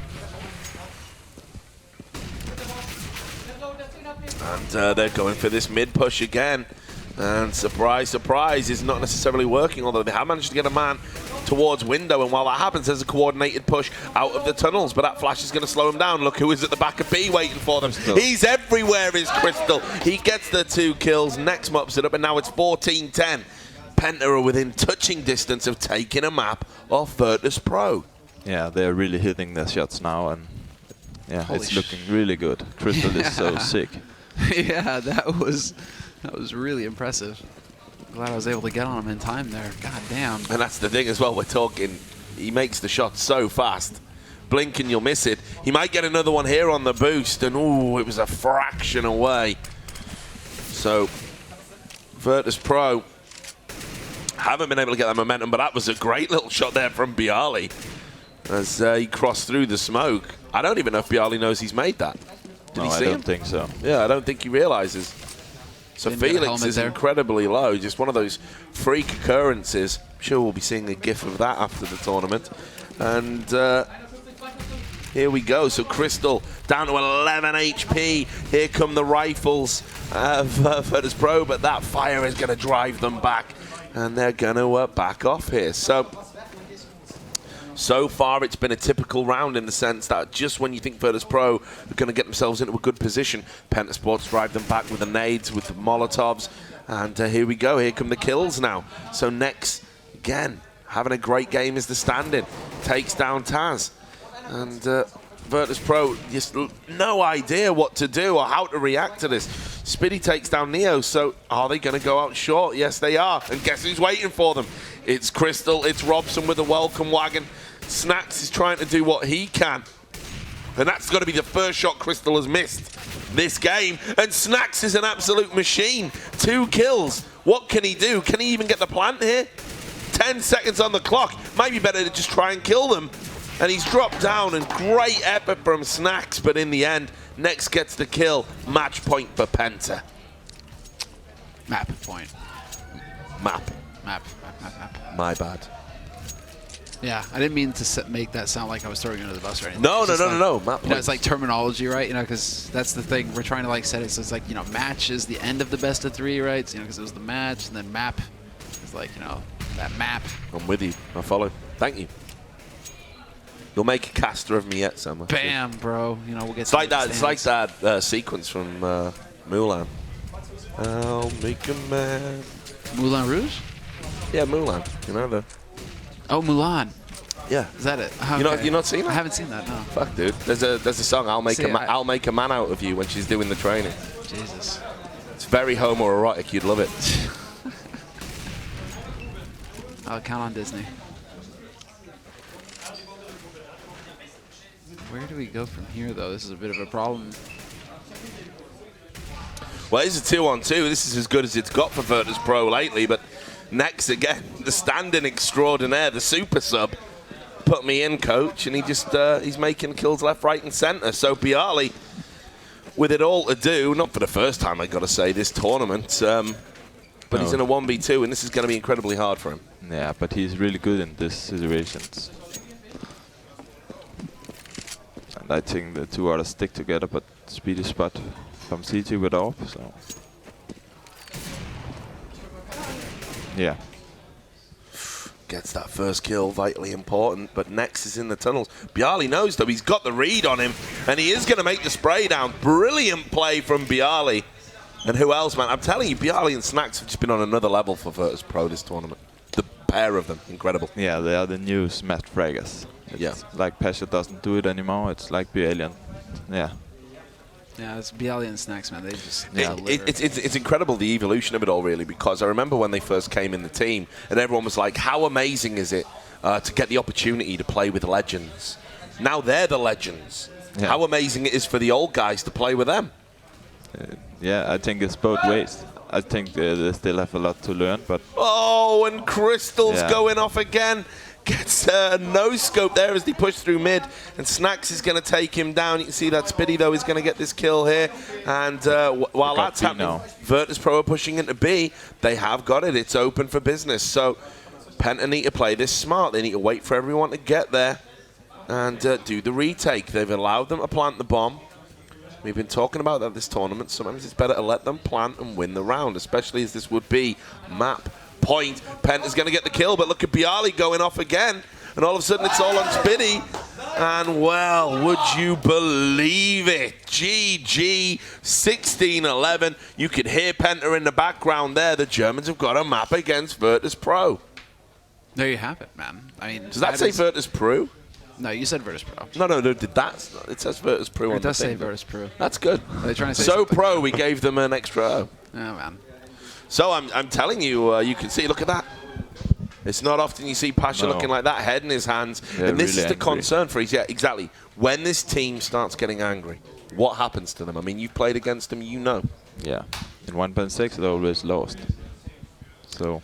And they're going for this mid push again. And surprise, surprise, is not necessarily working, although they have managed to get a man towards window, and while that happens, there's a coordinated push out of the tunnels, but that flash is going to slow him down. Look who is at the back of B waiting for them. He's everywhere, is Crystal. He gets the 2 kills, next mops it up, and now it's 14-10. PENTA are within touching distance of taking a map off Virtus.pro. Yeah, they're really hitting their shots now, and yeah, Holy it's looking really good. Crystal is so sick. Yeah, that was really impressive. Glad I was able to get on him in time there. God damn. And that's the thing as well, we're talking, he makes the shot so fast. Blink and you'll miss it. He might get another one here on the boost, and ooh, it was a fraction away. So, Virtus.pro haven't been able to get that momentum, but that was a great little shot there from Bialy as he crossed through the smoke. I don't even know if Bialy knows he's made that. Did he see him? I don't think so. Yeah, I don't think he realizes. So Felix is incredibly low, just one of those freak occurrences. I'm sure we'll be seeing a gif of that after the tournament. And here we go. So Crystal down to 11 HP. Here come the rifles of Virtus.pro, but that fire is going to drive them back, and they're going to back off here. So far, it's been a typical round in the sense that just when you think Virtus.pro are going to get themselves into a good position, PENTA Sports drive them back with the nades, with the Molotovs, and here we go. Here come the kills now. So next, again, having a great game is the stand-in. Takes down Taz. And Virtus.pro just no idea what to do or how to react to this. Spiddy takes down Neo, so are they going to go out short? Yes, they are. And guess who's waiting for them? It's Crystal, it's Robson with a welcome wagon. Snacks is trying to do what he can. And that's got to be the first shot Crystal has missed this game. And Snacks is an absolute machine. 2 kills. What can he do? Can he even get the plant here? 10 seconds on the clock. Might be better to just try and kill them. And he's dropped down, and great effort from Snacks, but in the end, Next gets the kill. Match point for Penta. Map point. Map. My bad. Yeah, I didn't mean to make that sound like I was throwing you under the bus or anything. No. You Map know, it's like terminology, right? You know, because that's the thing. We're trying to like set it so it's like, you know, match is the end of the best of 3, right? So, you know, because it was the match, and then map is like, you know, that map. I'm with you. I follow. Thank you. You'll make a caster of me yet, Summer. Bam, bro. You know, we'll get. It's like that. It's like that sequence from Mulan. I'll make a man. Moulin Rouge? Yeah, Mulan. You know the. Oh, Mulan. Yeah. Is that it? Okay. You not seen that? I haven't seen that. No. Fuck, dude. There's a song. I'll make a man out of you when she's doing the training. Jesus. It's very homoerotic. You'd love it. I'll count on Disney. Where do we go from here, though? This is a bit of a problem. Well, it's a 2-on-2. This is as good as it's got for Virtus.pro lately, but next again, the stand-in extraordinaire, the super sub, put me in, coach, and he just he's making kills left, right, and center. So Bialy, with it all to do, not for the first time, I got to say, this tournament, but he's in a 1v2, and this is going to be incredibly hard for him. Yeah, but he's really good in these situations. And I think the 2 others stick together, but speedy spot from CT with off, so. Yeah. Gets that first kill, vitally important, but Next is in the tunnels. Bialy knows, though, he's got the read on him, and he is going to make the spray down. Brilliant play from Bialy. And who else, man? I'm telling you, Bialy and Snacks have just been on another level for Virtus.pro this tournament. The pair of them, incredible. Yeah, they are the new smash fraggers. It's like Pasha doesn't do it anymore. It's like Bialy. Yeah. Yeah, it's Bialy and Snacks, man. They just it's incredible, the evolution of it all, really, because I remember when they first came in the team and everyone was like, how amazing is it to get the opportunity to play with legends? Now they're the legends. Yeah. How amazing it is for the old guys to play with them. Yeah, I think it's both ways. I think they still have a lot to learn, but... Oh, and Crystal's going off again. Gets a no-scope there as they push through mid, and Snacks is going to take him down. You can see that Spiddy, though, is going to get this kill here. And while that's happening, Virtus.pro are pushing into B. They have got it. It's open for business. So Penta need to play this smart. They need to wait for everyone to get there and do the retake. They've allowed them to plant the bomb. We've been talking about that this tournament. Sometimes it's better to let them plant and win the round, especially as this would be map point. Penta's going to get the kill, but look at Bialy going off again, and all of a sudden it's all on Spiddy. And, well, would you believe it? GG, 16-11. You could hear Penta in the background there. The Germans have got a map against Virtus.pro. There you have it, man. I mean, does that say Virtus.pro? No, you said Virtus.pro. No, did that? It says Virtus.pro on the thing. It does say Virtus.pro. That's good. Are they trying to say so pro, we gave them an extra O. Oh, man. So I'm telling you, you can see, look at that. It's not often you see Pasha looking like that, head in his hands. They're and this really is the angry. concern for us. Yeah, exactly. When this team starts getting angry, what happens to them? I mean, you've played against them, you know. Yeah. In 1.6, they always lost. So.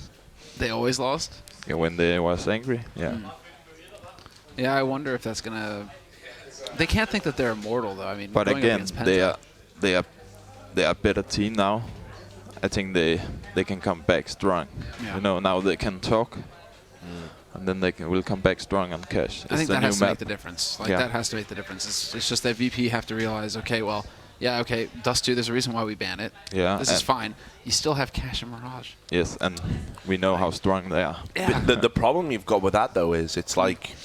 They always lost? Yeah, when they was angry, yeah. Yeah, I wonder if that's going to... They can't think that they're immortal, though. I mean, but again, they are a better team now. I think they can come back strong. Yeah. You know, now they can talk, and then they will come back strong on cash. I think that has to make the difference. Like that has to make the difference. It's just that VP have to realize, okay, well, yeah, okay, Dust 2, there's a reason why we ban it. Yeah, this is fine. You still have Cash and Mirage. Yes, and we know how strong they are. Yeah. The problem you've got with that, though, is it's like...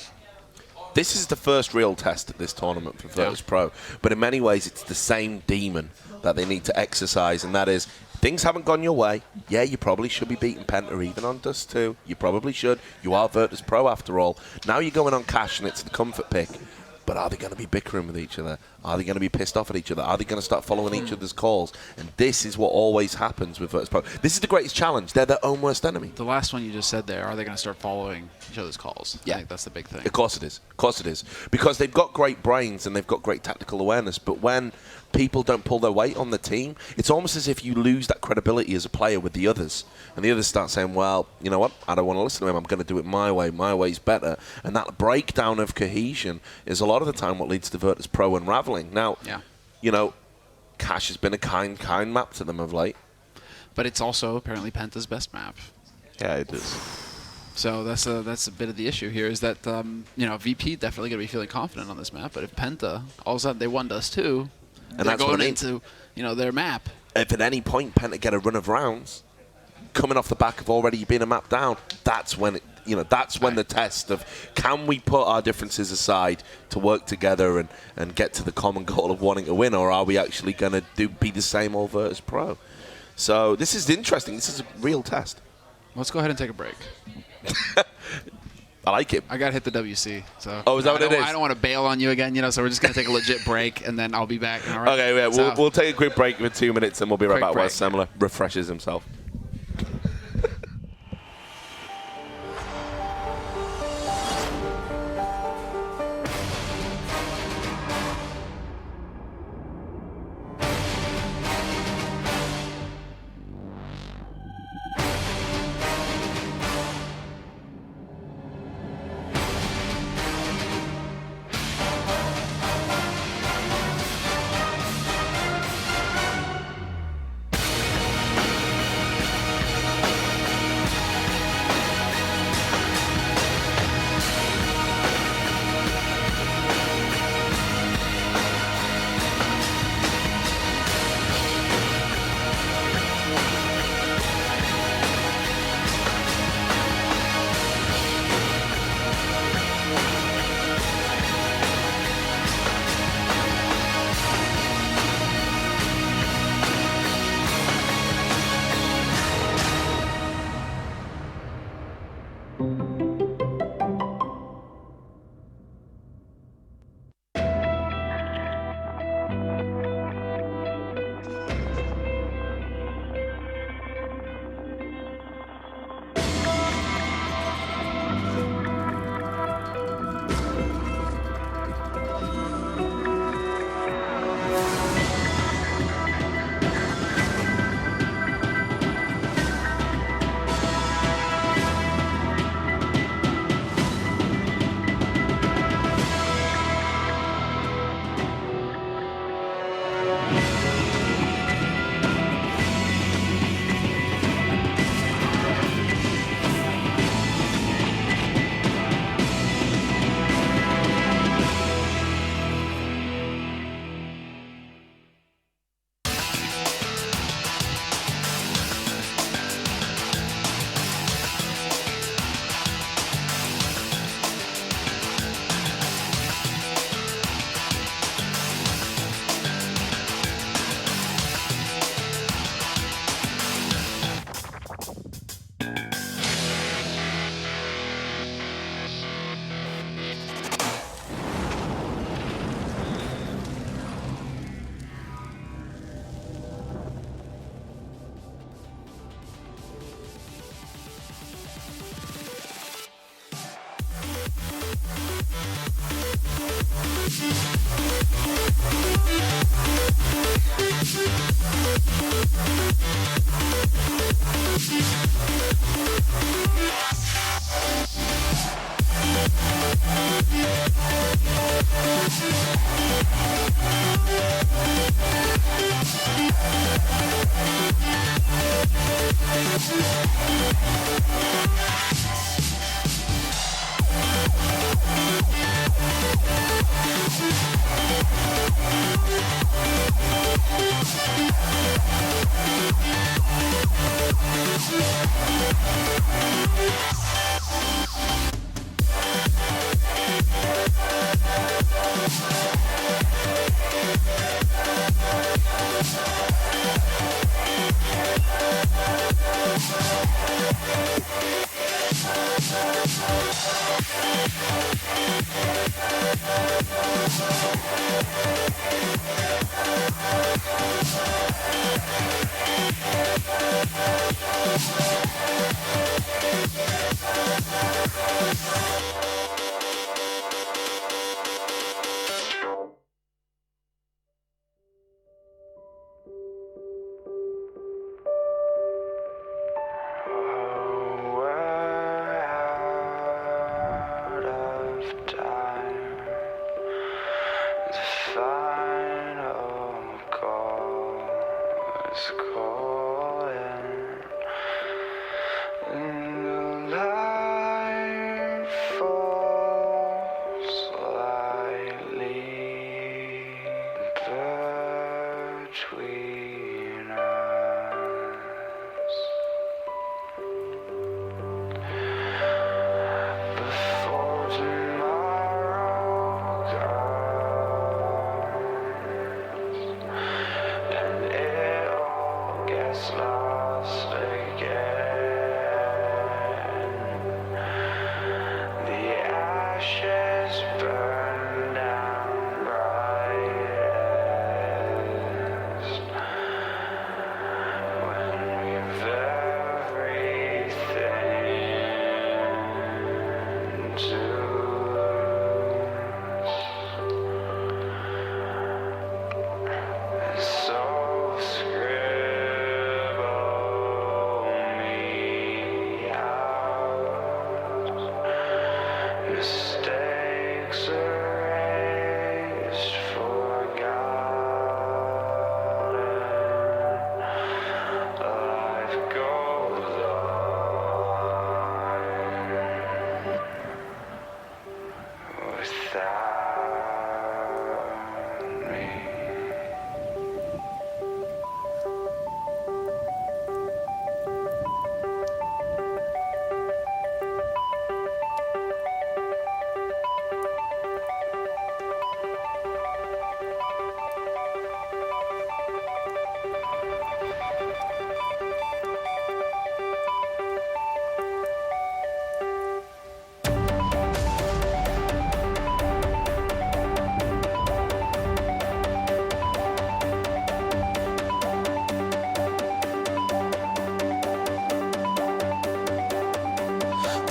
This is the first real test at this tournament for Virtus.pro, but in many ways it's the same demon that they need to exercise, and that is, things haven't gone your way. Yeah, you probably should be beating Penta even on Dust 2. You probably should. You are Virtus.pro after all. Now you're going on Cash and it's the comfort pick. But are they going to be bickering with each other? Are they going to be pissed off at each other? Are they going to start following each other's calls? And this is what always happens with Virtus.pro. This is the greatest challenge. They're their own worst enemy. The last one you just said there, are they going to start following each other's calls? Yeah. I think that's the big thing. Of course it is. Of course it is. Because they've got great brains and they've got great tactical awareness. But when people don't pull their weight on the team, it's almost as if you lose that credibility as a player with the others. And the others start saying, well, you know what? I don't want to listen to him. I'm going to do it my way. My way's better. And that breakdown of cohesion is a lot of the time what leads to Virtus.pro unraveling. Now, you know, Cash has been a kind map to them of late. But it's also apparently Penta's best map. Yeah, it is. So that's a bit of the issue here, is that you know, VP definitely going to be feeling confident on this map. But if Penta, all of a sudden they won Dust 2, and they're going into, you know, their map. If at any point Penta get a run of rounds, coming off the back of already being a map down, that's when it, you know, that's when the test of can we put our differences aside to work together and get to the common goal of wanting to win, or are we actually going to be the same old Virtus.pro? So this is interesting. This is a real test. Let's go ahead and take a break. I like it. I got to hit the WC. So oh, is that what it is? I don't want to bail on you again, you know, so we're just going to take a legit break, and then I'll be back. All right? Okay, yeah, So, we'll take a quick break for 2 minutes, and we'll be right back while Semler refreshes himself.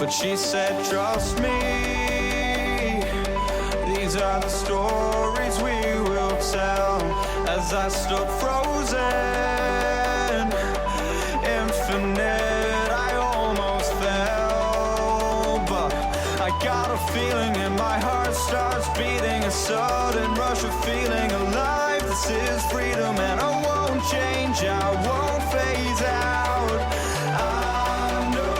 But she said, trust me, these are the stories we will tell. As I stood frozen, infinite, I almost fell. But I got a feeling and my heart starts beating, a sudden rush of feeling alive. This is freedom and I won't change, I won't phase out. I know.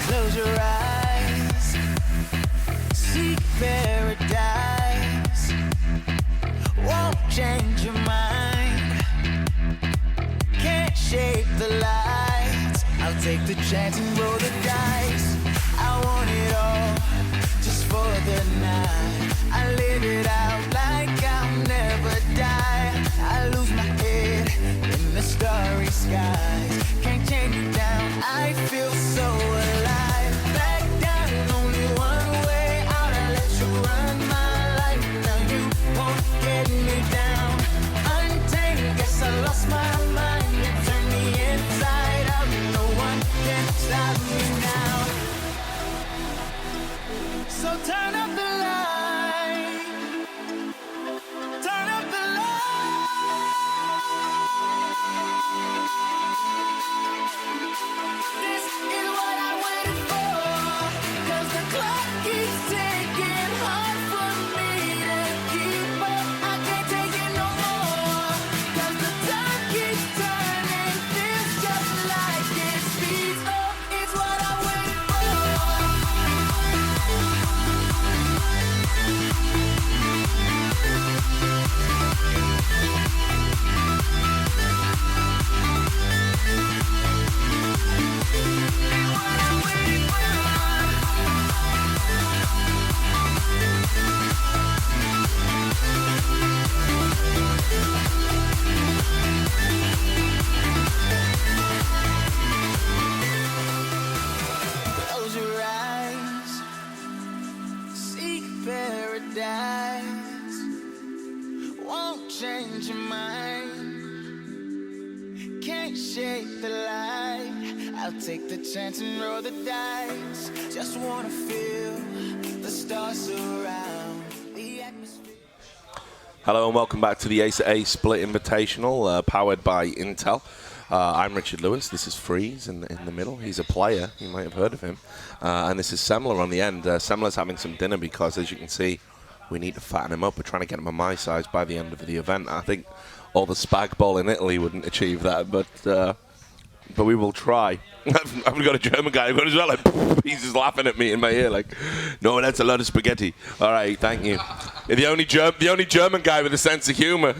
Close your eyes, seek paradise. change your mind, can't shape the lights. I'll take the chance and roll the dice. I want it all, just for the night. I live it out like I'll never die. I lose my head in the starry skies. Can't tame me down, I feel so alive. Back down, only one way out. I let you run my life. Now you won't get me down. Untamed, guess I lost my mind. You turn me inside out. No one can stop me now. So turn up the light. Turn up the light. This is what I waited for. 'Cause the clock keeps ticking, hard for me to keep up. I can't take it no more. 'Cause the time keeps turning, feels just like it speeds up. It's what I waited for. Close your eyes, seek paradise. Won't change your mind, can't shake the light. I'll take the chance and roll the dice. Just wanna feel the stars surround the atmosphere. Hello and welcome back to the Acer Split Invitational, powered by Intel. I'm Richard Lewis. This is Freeze in the middle. He's a player. You might have heard of him. And this is Semler on the end. Semler's having some dinner because, as you can see, we need to fatten him up. We're trying to get him on my size by the end of the event. I think all the spag ball in Italy wouldn't achieve that, but we will try. I've got a German guy. I've got as well. Like, he's just laughing at me in my ear, like, no, that's a lot of spaghetti. All right, thank you. The only German guy with a sense of humor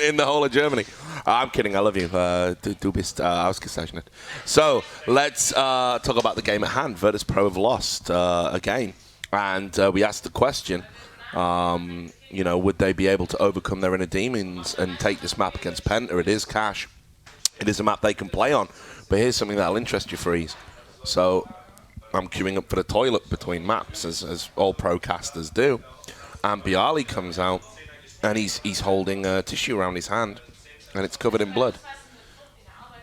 in the whole of Germany. I'm kidding. I love you. Du bist ausgezeichnet. So let's talk about the game at hand. Virtus.pro have lost again, and we asked the question. Would they be able to overcome their inner demons and take this map against Penta? It is cash. It is a map they can play on. But here's something that'll interest you, Freeze. So I'm queuing up for the toilet between maps, as all procasters do. And Bialy comes out, and he's holding tissue around his hand, and it's covered in blood.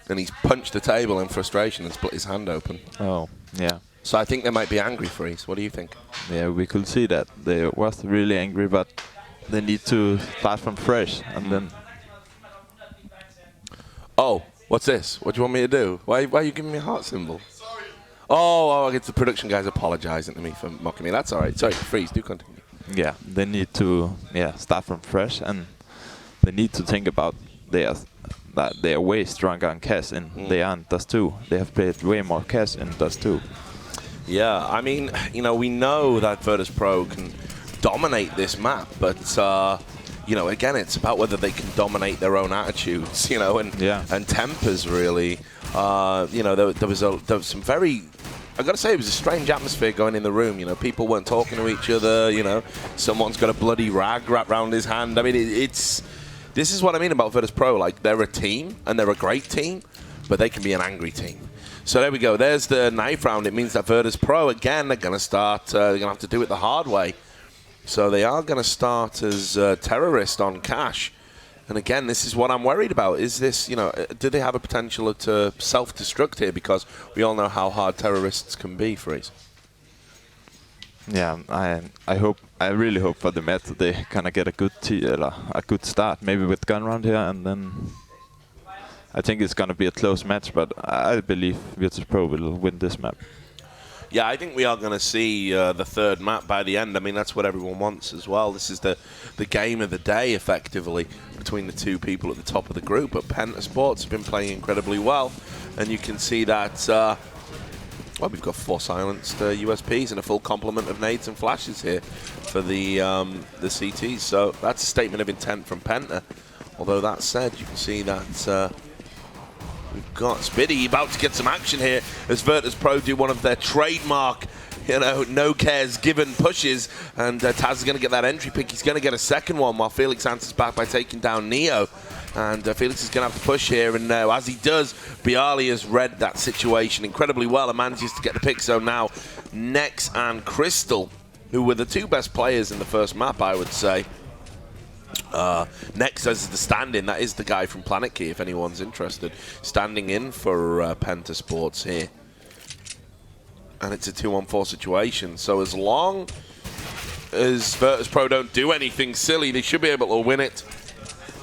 And he's punched the table in frustration and split his hand open. Oh, yeah. So I think they might be angry, Freeze. What do you think? Yeah, we could see that. They was really angry, but they need to start from fresh, and then... Oh, what's this? What do you want me to do? Why are you giving me a heart symbol? Oh, it's the production guys apologizing to me for mocking me. That's all right. Sorry, Freeze, do continue. Yeah, they need to start from fresh, and they need to think about that they are way stronger in cash, and they are in Dust 2. They have played way more cash in Dust 2. Yeah, I mean, we know that Virtus.pro can dominate this map, but again, it's about whether they can dominate their own attitudes, and tempers, really. There was some very, I got to say, it was a strange atmosphere going in the room. People weren't talking to each other. Someone's got a bloody rag wrapped around his hand. I mean, this is what I mean about Virtus.pro. Like, they're a team, and they're a great team, but they can be an angry team. So there we go. There's the knife round. It means that Virtus.pro, again, they're going to start, they're going to have to do it the hard way. So they are going to start as terrorists on cash. And again, this is what I'm worried about. Is this, do they have a potential to self-destruct here? Because we all know how hard terrorists can be, Freeze. Yeah, I really hope for the Met that they kind of get a good start, maybe with gun round here, and then I think it's going to be a close match, but I believe Virtus.pro will win this map. Yeah, I think we are going to see the third map by the end. I mean, that's what everyone wants as well. This is the game of the day, effectively, between the two people at the top of the group. But Penta Sports have been playing incredibly well, and you can see that Well, we've got 4 silenced USPs and a full complement of nades and flashes here for the CTs. So that's a statement of intent from Penta. Although that said, you can see that we've got Spiddy about to get some action here as Virtus.pro do one of their trademark, no cares given pushes, and Taz is going to get that entry pick. He's going to get a second one while Felix answers back by taking down Neo. And Felix is going to have to push here, and as he does, Bialy has read that situation incredibly well and manages to get the pick. So now Nex and Crystal, who were the 2 best players in the first map, I would say. Nex as the stand-in, that is the guy from Planet Key, if anyone's interested, standing in for Penta Sports here. And it's a 2-on-4 situation, so as long as Virtus.pro don't do anything silly, they should be able to win it.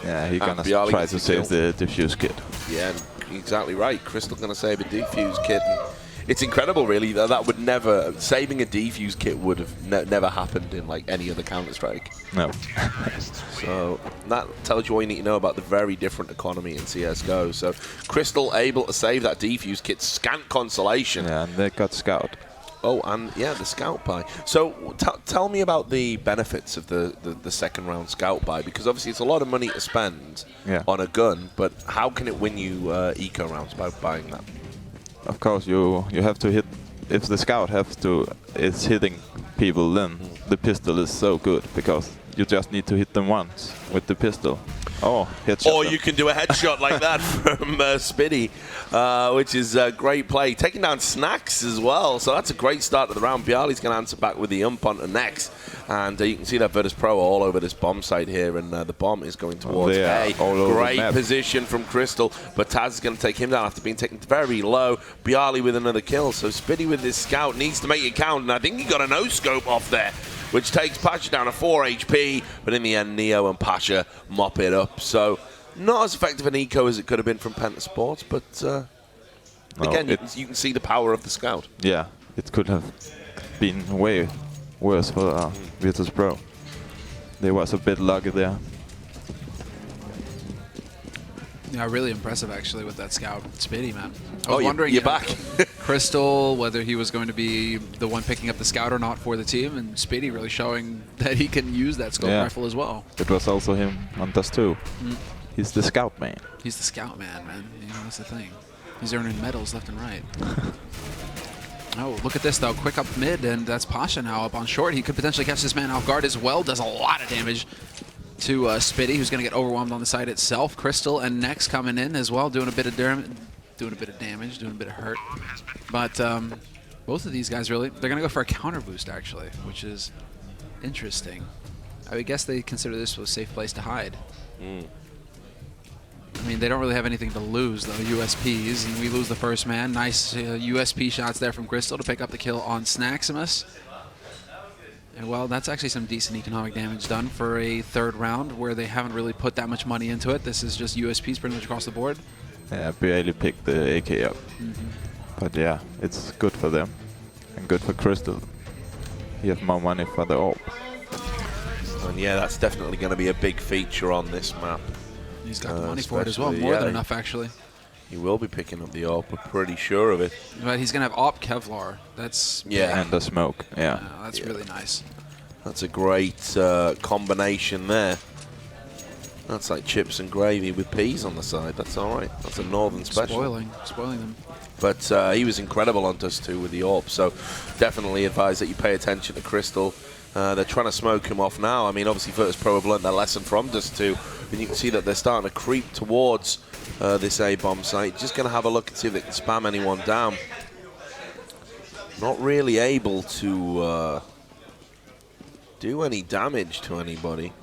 Yeah, he's gonna try to save the defuse kit. Yeah, exactly right. Crystal gonna save a defuse kit. And it's incredible, really, that would never, saving a defuse kit would have never happened in like any other Counter-Strike. No. So that tells you all you need to know about the very different economy in CSGO. So Crystal able to save that defuse kit, scant consolation. Yeah, and they got Scout. Oh, and yeah, the Scout buy. So tell me about the benefits of the second round Scout buy, because obviously it's a lot of money to spend on a gun, but how can it win you eco rounds by buying that? Of course, you have to hit. If the Scout is hitting people, then the pistol is so good, because you just need to hit them once with the pistol. Oh, headshot. Or you can do a headshot like that from Spiddy, which is a great play. Taking down Snacks as well, so that's a great start to the round. Bialy's going to answer back with the ump onto Nex. And you can see that Virtus.pro all over this bomb site here, and the bomb is going towards A. Great position from Crystal, but Taz is going to take him down after being taken very low. Bialy with another kill, so Spiddy with this Scout needs to make it count, and I think he got a no-scope off there, which takes Pasha down to 4 HP, but in the end, Neo and Pasha mop it up. So, not as effective an eco as it could have been from Penta Sports, but again, you can see the power of the Scout. Yeah, it could have been way worse for Virtus.pro. There was a bit lucky there. Yeah, really impressive actually with that Scout. Spiddy, man. I was wondering, you're back. Crystal, whether he was going to be the one picking up the Scout or not for the team, and Spiddy really showing that he can use that scope rifle as well. It was also him on Dust 2. He's the Scout man. He's the Scout man, that's the thing. He's earning medals left and right. Oh, look at this, though. Quick up mid, and that's Pasha now up on short. He could potentially catch this man off guard as well. Does a lot of damage to Spiddy, who's going to get overwhelmed on the side itself. Crystal and Nex coming in as well, doing a bit of damage, doing a bit of hurt. But both of these guys really, they're going to go for a counter boost, actually, which is interesting. I would guess they consider this a safe place to hide. I mean, they don't really have anything to lose, though. USPs, and we lose the first man. Nice USP shots there from Crystal to pick up the kill on Snaximus. And, well, that's actually some decent economic damage done for a third round where they haven't really put that much money into it. This is just USPs pretty much across the board. Yeah, barely picked the AK up. But, yeah, it's good for them. And good for Crystal. He has more money for the AWP. And, yeah, that's definitely going to be a big feature on this map. He's got the money for it as well, more than enough, actually. He will be picking up the AWP, we're pretty sure of it. But he's going to have AWP Kevlar. That's and the smoke, that's really nice. That's a great combination there. That's like chips and gravy with peas on the side. That's all right. That's a northern special. Spoiling them. But he was incredible on Dust 2 with the AWP, so definitely advise that you pay attention to Crystal. They're trying to smoke him off now. I mean, obviously Virtus.pro have learned their lesson from Dust 2, and you can see that they're starting to creep towards this A-bomb site. Just going to have a look and see if they can spam anyone down. Not really able to do any damage to anybody.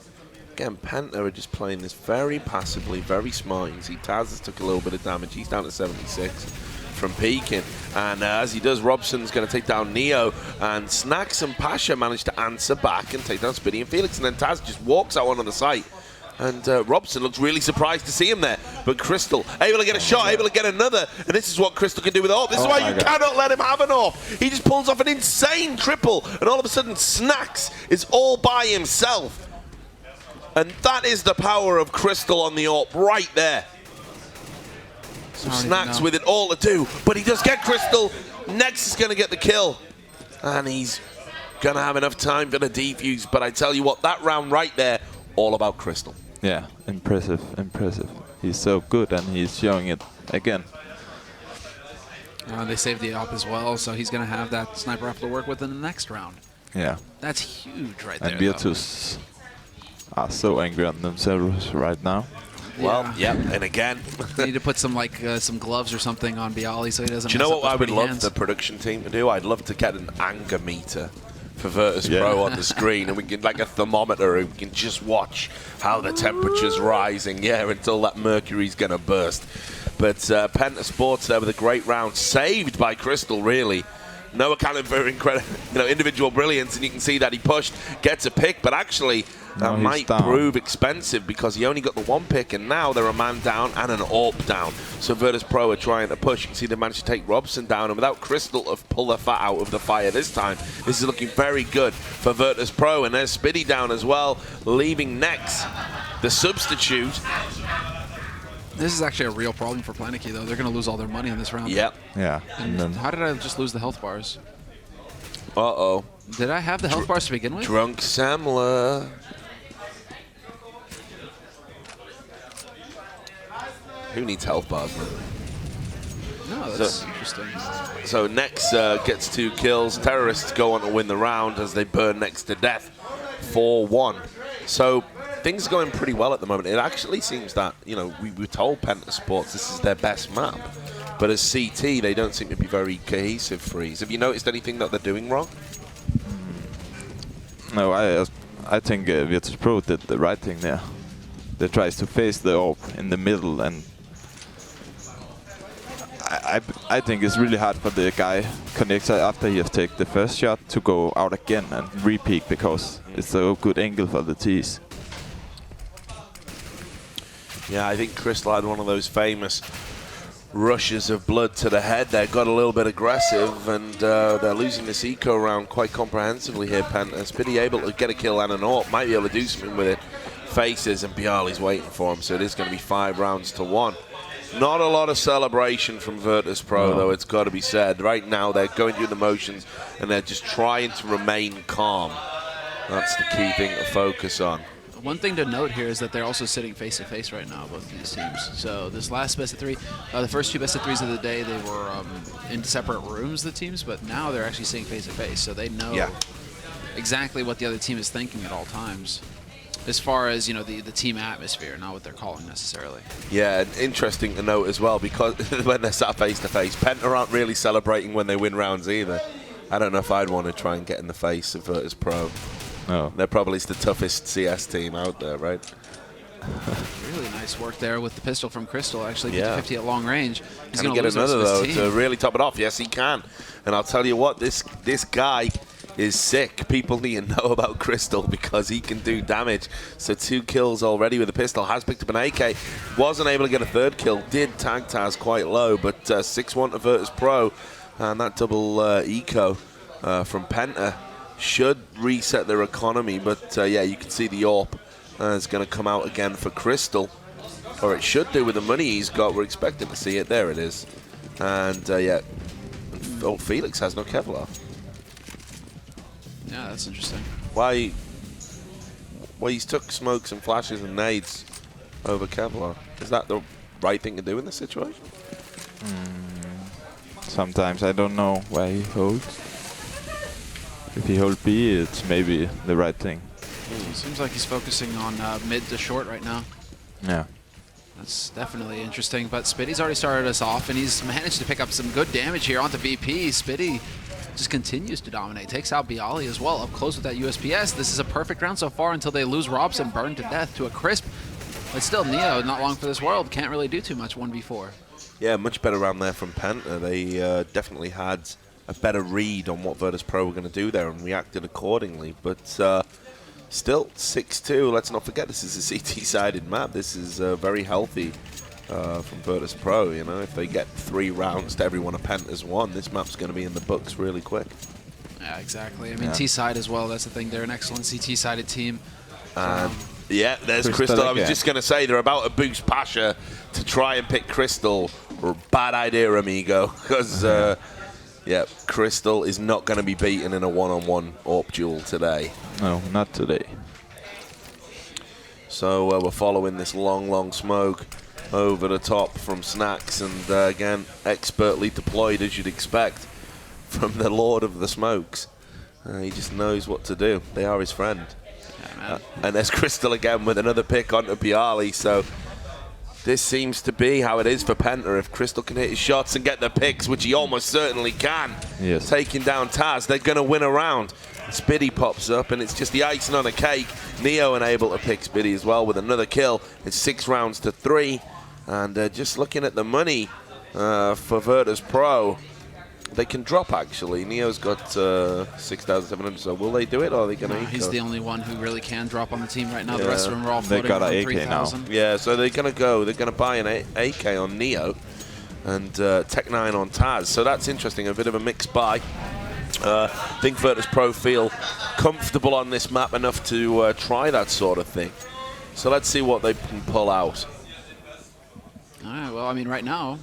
Again, Penta are just playing this very passively, very smart. You can see Taz has took a little bit of damage. He's down to 76 from peeking. And as he does, Robson's going to take down Neo. And Snacks and Pasha manage to answer back and take down Spiddy and Felix. And then Taz just walks out onto the site. And Robson looks really surprised to see him there. But Crystal, able to get a shot, able to get another. And this is what Crystal can do with AWP. This is why you cannot let him have an AWP. He just pulls off an insane triple. And all of a sudden, Snacks is all by himself. And that is the power of Crystal on the AWP right there. So Snacks with it all to do. But he does get Crystal. Next is going to get the kill. And he's going to have enough time for the defuse. But I tell you what, that round right there, all about Crystal. Yeah, impressive, impressive. He's so good, and he's showing it again. They saved the op as well, so he's going to have that sniper rifle to work with in the next round. Yeah. That's huge right and there. And Virtus are so angry on themselves right now. Well, yeah, and again, they need to put some some gloves or something on Bialy so he doesn't. Do you know what I would love hands. the production team to do? I'd love to get an anger meter for Virtus.pro on the screen, and we can like a thermometer, and we can just watch how the temperature's rising, until that mercury's gonna burst. But Penta Sports there with a great round, saved by Crystal, really. No accounting for incredible, individual brilliance, and you can see that he pushed, gets a pick, but actually that might prove expensive because he only got the one pick, and now they're a man down and an AWP down. So Virtus.pro are trying to push. You can see they managed to take Robson down, and without Crystal have pulled their fat out of the fire this time. This is looking very good for Virtus.pro, and there's Spiddy down as well, leaving next the substitute. This is actually a real problem for Planicky, though. They're going to lose all their money on this round. Yep. Yeah. And how did I just lose the health bars? Uh-oh. Did I have the health bars to begin with? Drunk Samler. Who needs health bars, man? No, that's interesting. So Nex gets 2 kills. Terrorists go on to win the round as they burn Nex to death. 4-1. So things are going pretty well at the moment. It actually seems that, we were told Penta Sports this is their best map. But as CT, they don't seem to be very cohesive freeze. Have you noticed anything that they're doing wrong? No, I think Virtus.pro did the right thing there. They tries to face the AWP in the middle, and I think it's really hard for the guy connector after he has taken the first shot to go out again and re-peek because it's a good angle for the T's. Yeah, I think Crystal had one of those famous rushes of blood to the head there, got a little bit aggressive, and they're losing this eco round quite comprehensively here, Penta. Spiddy able to get a kill and an AWP, might be able to do something with it. Faces, and Bialy's waiting for him, so it is going to be 5 rounds to 1. Not a lot of celebration from Virtus.pro, though, it's got to be said. Right now, they're going through the motions, and they're just trying to remain calm. That's the key thing to focus on. One thing to note here is that they're also sitting face-to-face right now, both these teams. So this last best-of-3, the first 2 best-of-3s of the day, they were in separate rooms, the teams, but now they're actually sitting face-to-face, so they know exactly what the other team is thinking at all times. As far as, the team atmosphere, not what they're calling necessarily. Yeah, and interesting to note as well, because when they're sat face-to-face, Penta aren't really celebrating when they win rounds either. I don't know if I'd want to try and get in the face of Virtus.pro. No. They're probably the toughest CS team out there, right? Really nice work there with the pistol from Crystal, actually 50-50 at long range. He's going to get another, though, to really top it off. Yes, he can. And I'll tell you what, this guy is sick. People need to know about Crystal because he can do damage. So 2 kills already with the pistol. Has picked up an AK. Wasn't able to get a 3rd kill. Did tag Taz quite low, but 6-1 to Virtus.pro. And that double eco from Penta should reset their economy. But you can see the AWP is going to come out again for Crystal. Or it should do with the money he's got. We're expecting to see it. There it is. And Felix has no Kevlar. Yeah, that's interesting. Why he's took smokes and flashes and nades over Kevlar? Is that the right thing to do in this situation? Sometimes I don't know why he holds. If he holds B, it's maybe the right thing. Seems like he's focusing on mid to short right now. Yeah. That's definitely interesting, but Spiddy's already started us off, and he's managed to pick up some good damage here onto VP. Spiddy just continues to dominate, takes out Bialy as well, up close with that USPS. This is a perfect round so far until they lose Robson, burned to death to a crisp. But still, Neo, not long for this world, can't really do too much 1v4. Yeah, much better round there from Penta. They definitely had a better read on what Virtus.pro were going to do there and reacted accordingly. But still, 6-2. Let's not forget, this is a CT-sided map. This is very healthy from Virtus.pro. If they get 3 rounds to every one of Penta's 1, this map's going to be in the books really quick. Yeah, exactly. I mean, T-side as well. That's the thing. They're an excellent CT-sided team. Yeah, there's Crystal. I was just going to say, they're about to boost Pasha to try and pick Crystal. Bad idea, amigo, because Yeah, Crystal is not going to be beaten in a one-on-one AWP duel today. No, not today. So we're following this long smoke over the top from Snacks, and again, expertly deployed as you'd expect from the Lord of the Smokes. He just knows what to do. They are his friend. Yeah, And there's Crystal again with another pick onto Bialy, so this seems to be how it is for Penta. If Crystal can hit his shots and get the picks, which he almost certainly can, yes, taking down Taz, they're going to win a round. Spiddy pops up, and it's just the icing on the cake. Neo unable to pick Spiddy as well with another kill. It's 6 rounds to 3. And just looking at the money for Virtus.pro, they can drop, actually. Neo's got 6,700, so will they do it, or are they going to He's the only one who really can drop on the team right now. Yeah. The rest of them are all floating got around an AK 3,000. Yeah, so they're going to go. They're going to buy an AK on Neo and Tech9 on Taz. So that's interesting, a bit of a mixed buy. I think Virtus.pro feel comfortable on this map enough to try that sort of thing. So let's see what they can pull out. All right, well, I mean, right now,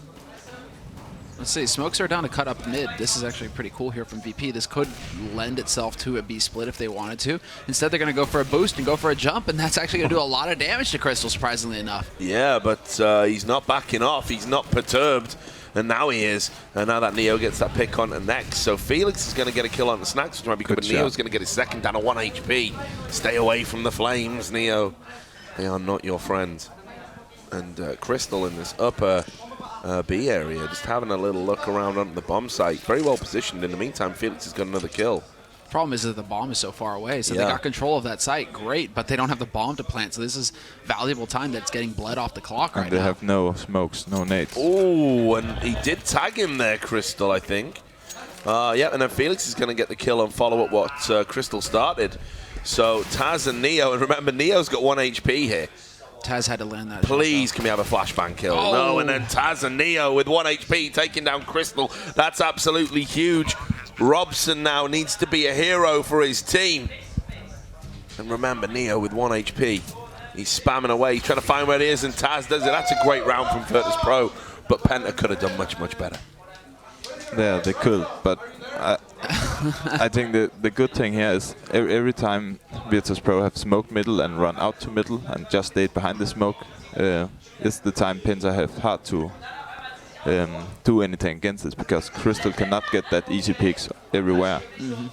let's see, smokes are down to cut up mid. This is actually pretty cool here from VP. This could lend itself to a B split if they wanted to. Instead, they're going to go for a boost and go for a jump, and that's actually going to do a lot of damage to Crystal, surprisingly enough. Yeah, but he's not backing off. He's not perturbed. And now he is. And now that Neo gets that pick on the next. So Felix is going to get a kill on the Snacks, which might be good, but Neo's going to get his second down to 1 HP. Stay away from the flames, Neo. They are not your friend. And Crystal in this upper B area, just having a little look around on the bomb site. Very well positioned. In the meantime, Felix has got another kill. Problem is that the bomb is so far away, so Yeah. they got control of that site. Great, but they don't have the bomb to plant, so this is valuable time that's getting bled off the clock right And they now. have no smokes, no nades. Oh, and he did tag him there, Crystal, I think. Yeah, and then Felix is going to get the kill and follow up what Crystal started. So Taz and Neo, and remember, Neo's got 1 HP here. Taz had to land that. Please, can we have a flashbang kill? Oh. No, and then Taz and Neo with 1 HP taking down Crystal. That's absolutely huge. Robson now needs to be a hero for his team. And remember, Neo with 1 HP. He's spamming away. He's trying to find where he is, and Taz does it. That's a great round from Virtus.pro, but Penta could have done much, much better. Yeah, they could, but I think the good thing here is every time Virtus.pro have smoked middle and run out to middle and just stayed behind the smoke, is the time Penta have hard to do anything against this, because Crystal cannot get that easy picks everywhere. Mm-hmm.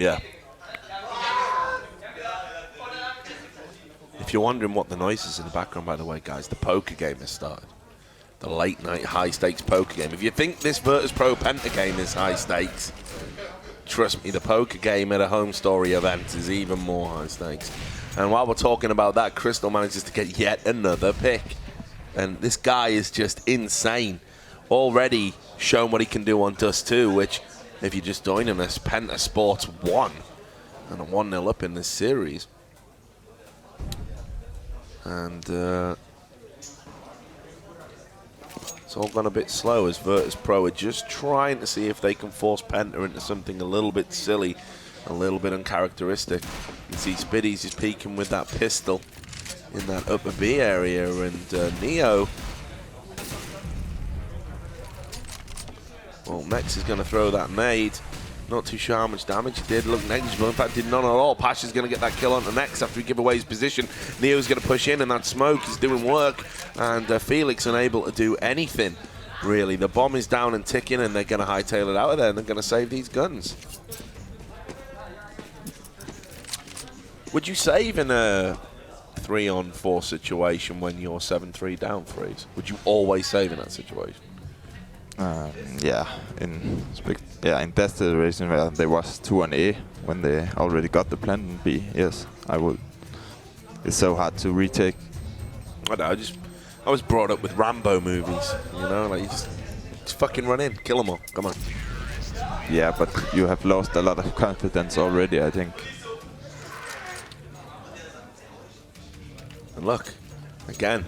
Yeah. If you're wondering what the noise is in the background, by the way, guys, the poker game has started. The late night high stakes poker game. If you think this Virtus.pro Penta game is high stakes, trust me, the poker game at a home story event is even more high stakes. And while we're talking about that, Crystal manages to get yet another pick. And this guy is just insane. Already shown what he can do on Dust 2, which, if you're just joining us, Penta Sports 1 and a 1-0 up in this series. And it's all gone a bit slow as Virtus.pro are just trying to see if they can force Penta into something a little bit silly, a little bit uncharacteristic. You can see Spiddy's just peeking with that pistol in that upper B area, and Neo. Well, Mex is going to throw that nade. Not too sure how much damage he did. Looked negligible. In fact, did none at all. Pasha's going to get that kill on the Mex after he give away his position. Neo's going to push in, and that smoke is doing work. And Felix unable to do anything, really. The bomb is down and ticking, and they're going to hightail it out of there, and they're going to save these guns. Would you save in a 3-on-4 situation when you're 7-3 down threes? Would you always save in that situation? Yeah, in that situation where there was 2 on A when they already got the plant in B, yes, I would. It's so hard to retake. I know, I was brought up with Rambo movies, you know, like you just fucking run in, kill them all, come on. Yeah, but you have lost a lot of confidence already, I think. And look, again,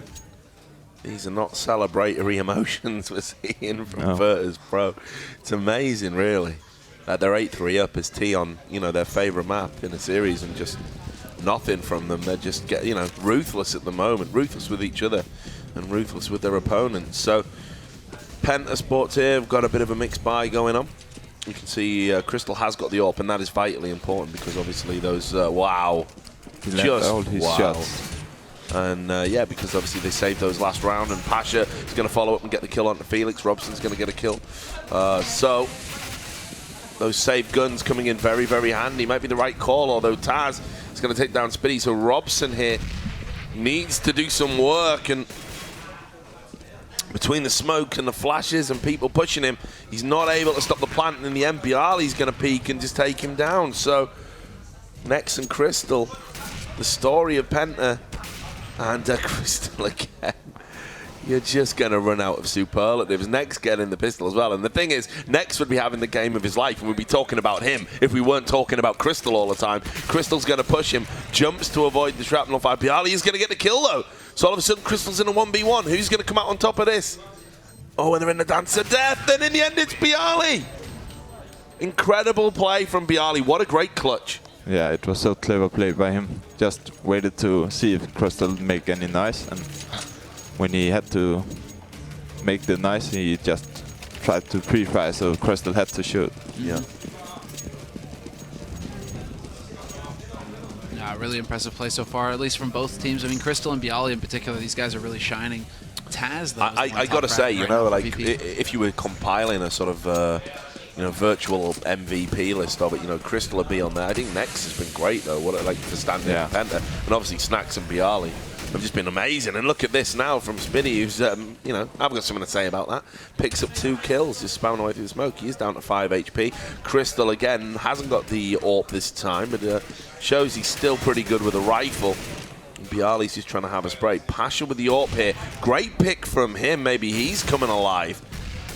these are not celebratory emotions we're seeing from Virtus.pro. It's amazing, really. They're 8-3 up as T on, their favorite map in a series, and just nothing from them. They're just ruthless at the moment, ruthless with each other and ruthless with their opponents. So Penta Sports here have got a bit of a mixed buy going on. You can see Crystal has got the AWP, and that is vitally important because obviously those, wow. He left all his shots. And yeah, because obviously they saved those last round, and Pasha is going to follow up and get the kill onto Felix. Robson's going to get a kill. So those saved guns coming in very, very handy. Might be the right call, although Taz is going to take down Spitty. So Robson here needs to do some work, and between the smoke and the flashes and people pushing him, he's not able to stop the plant, and in the end, Bialy's going to peek and just take him down. So Nex and Crystal, the story of Penta, and Crystal again. You're just going to run out of superlatives. Nex getting the pistol as well. And the thing is, Nex would be having the game of his life, and we'd be talking about him if we weren't talking about Crystal all the time. Crystal's going to push him, jumps to avoid the shrapnel fire. Bialy is going to get the kill, though. So all of a sudden, Crystal's in a 1v1. Who's going to come out on top of this? Oh, and they're in the dance of death. And in the end, it's Bialy. Incredible play from Bialy. What a great clutch. Yeah, it was so clever play by him. Just waited to see if Crystal would make any noise, and when he had to make the noise, he just tried to pre-fire, so Crystal had to shoot. Yeah. Yeah, really impressive play so far, at least from both teams. I mean, Crystal and Bialy in particular, these guys are really shining. Taz, though, I got to say, you know, like if you were compiling a sort of you know, virtual MVP list of it, you know, Crystal would be on there. I think Nex has been great, though, what like for standing in Penta. And obviously Snacks and Bialy have just been amazing. And look at this now from Spitty, who's, you know, I've got something to say about that. Picks up 2 kills, just spamming away through the smoke. He's down to 5 HP. Crystal, again, hasn't got the AWP this time, but shows he's still pretty good with a rifle. Bialy's just trying to have a spray. Pasha with the AWP here. Great pick from him. Maybe he's coming alive.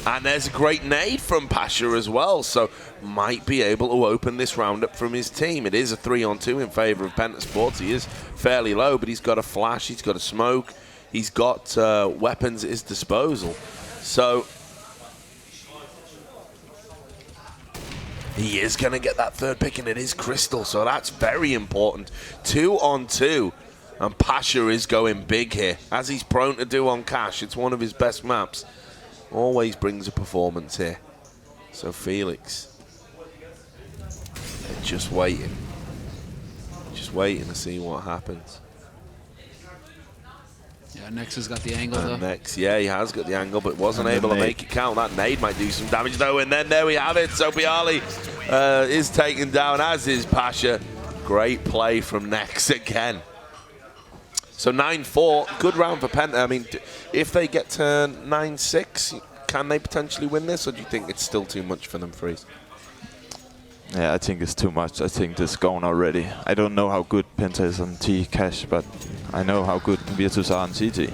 And there's a great nade from Pasha as well, so might be able to open this round up from his team. It is a 3-on-2 in favor of Penta Sports. He is fairly low, but he's got a flash, he's got a smoke, he's got weapons at his disposal. So he is going to get that third pick, and it is Crystal, so that's very important. 2-on-2, and Pasha is going big here, as he's prone to do on Cash. It's one of his best maps. Always brings a performance here. So Felix, just waiting to see what happens. Yeah, Nex has got the angle, though. Nex, yeah, he has got the angle, but wasn't able to make it count. That nade might do some damage, though, and then there we have it. So Bialy is taken down, as is Pasha. Great play from Nex again. So 9-4, good round for Penta. I mean, if they get to 9-6, can they potentially win this, or do you think it's still too much for them, Freeze? Yeah, I think it's too much. I think this is gone already. I don't know how good Penta is on T Cash, but I know how good Virtus are on CT.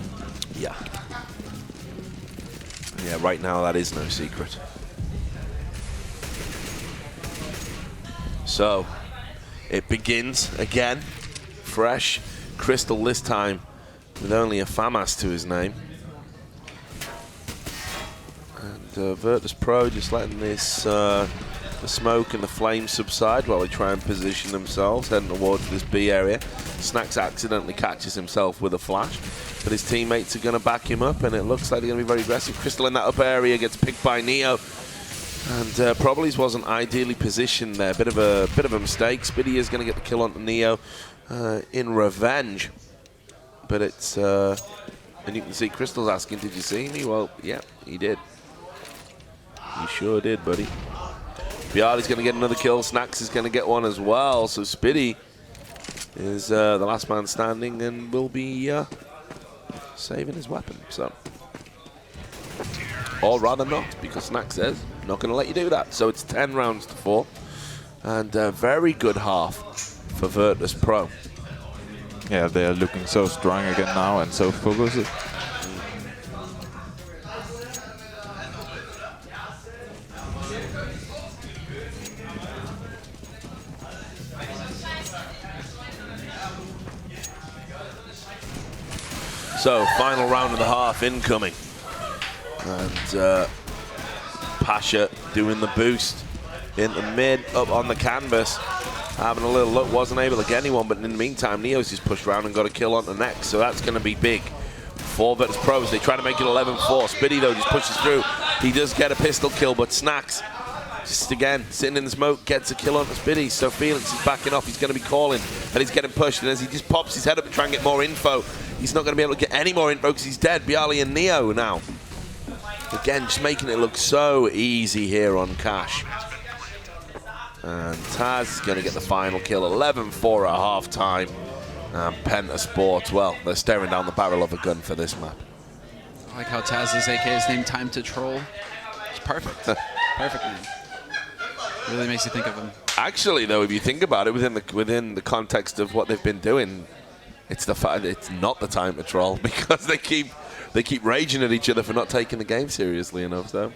Yeah. Yeah, right now that is no secret. So, it begins again, fresh. Crystal this time with only a FAMAS to his name. And Virtus.pro just letting this the smoke and the flames subside while they try and position themselves, heading towards this B area. Snacks accidentally catches himself with a flash, but his teammates are going to back him up, and it looks like they're going to be very aggressive. Crystal in that upper area gets picked by Neo, and probably wasn't ideally positioned there. Bit of a mistake. Spitty is going to get the kill onto Neo. In revenge, but it's and you can see Crystal's asking, did you see me? Well, yeah, he did. He sure did, buddy. Bialy's going to get another kill. Snacks is going to get one as well. So Spitty is the last man standing and will be saving his weapon. So, or rather not, because Snacks says not going to let you do that. So it's 10 rounds to 4, and a very good half for Virtus.pro. Yeah, they are looking so strong again now and so focused. So, final round of the half incoming. And Pasha doing the boost in the mid, up on the canvas. Having a little look, wasn't able to get anyone, but in the meantime, Neo's just pushed around and got a kill on the next, so that's going to be big for Virtus.pro as they try to make it 11-4. Spitty, though, just pushes through. He does get a pistol kill, but Snacks Just again, sitting in the smoke, gets a kill onto Spiddy. So Felix is backing off. He's going to be calling, and he's getting pushed. And as he just pops his head up to try and get more info, he's not going to be able to get any more info because he's dead. Bialy and Neo now. Again, just making it look so easy here on Cash. And Taz is going to get the final kill, 11-4 at halftime. And Penta Sports, well, they're staring down the barrel of a gun for this map. I like how Taz's AK is named Time to Troll. It's perfect. Perfect name. Really makes you think of him. Actually, though, if you think about it, within the context of what they've been doing, it's the fact that it's not the time to troll because they keep raging at each other for not taking the game seriously enough. So,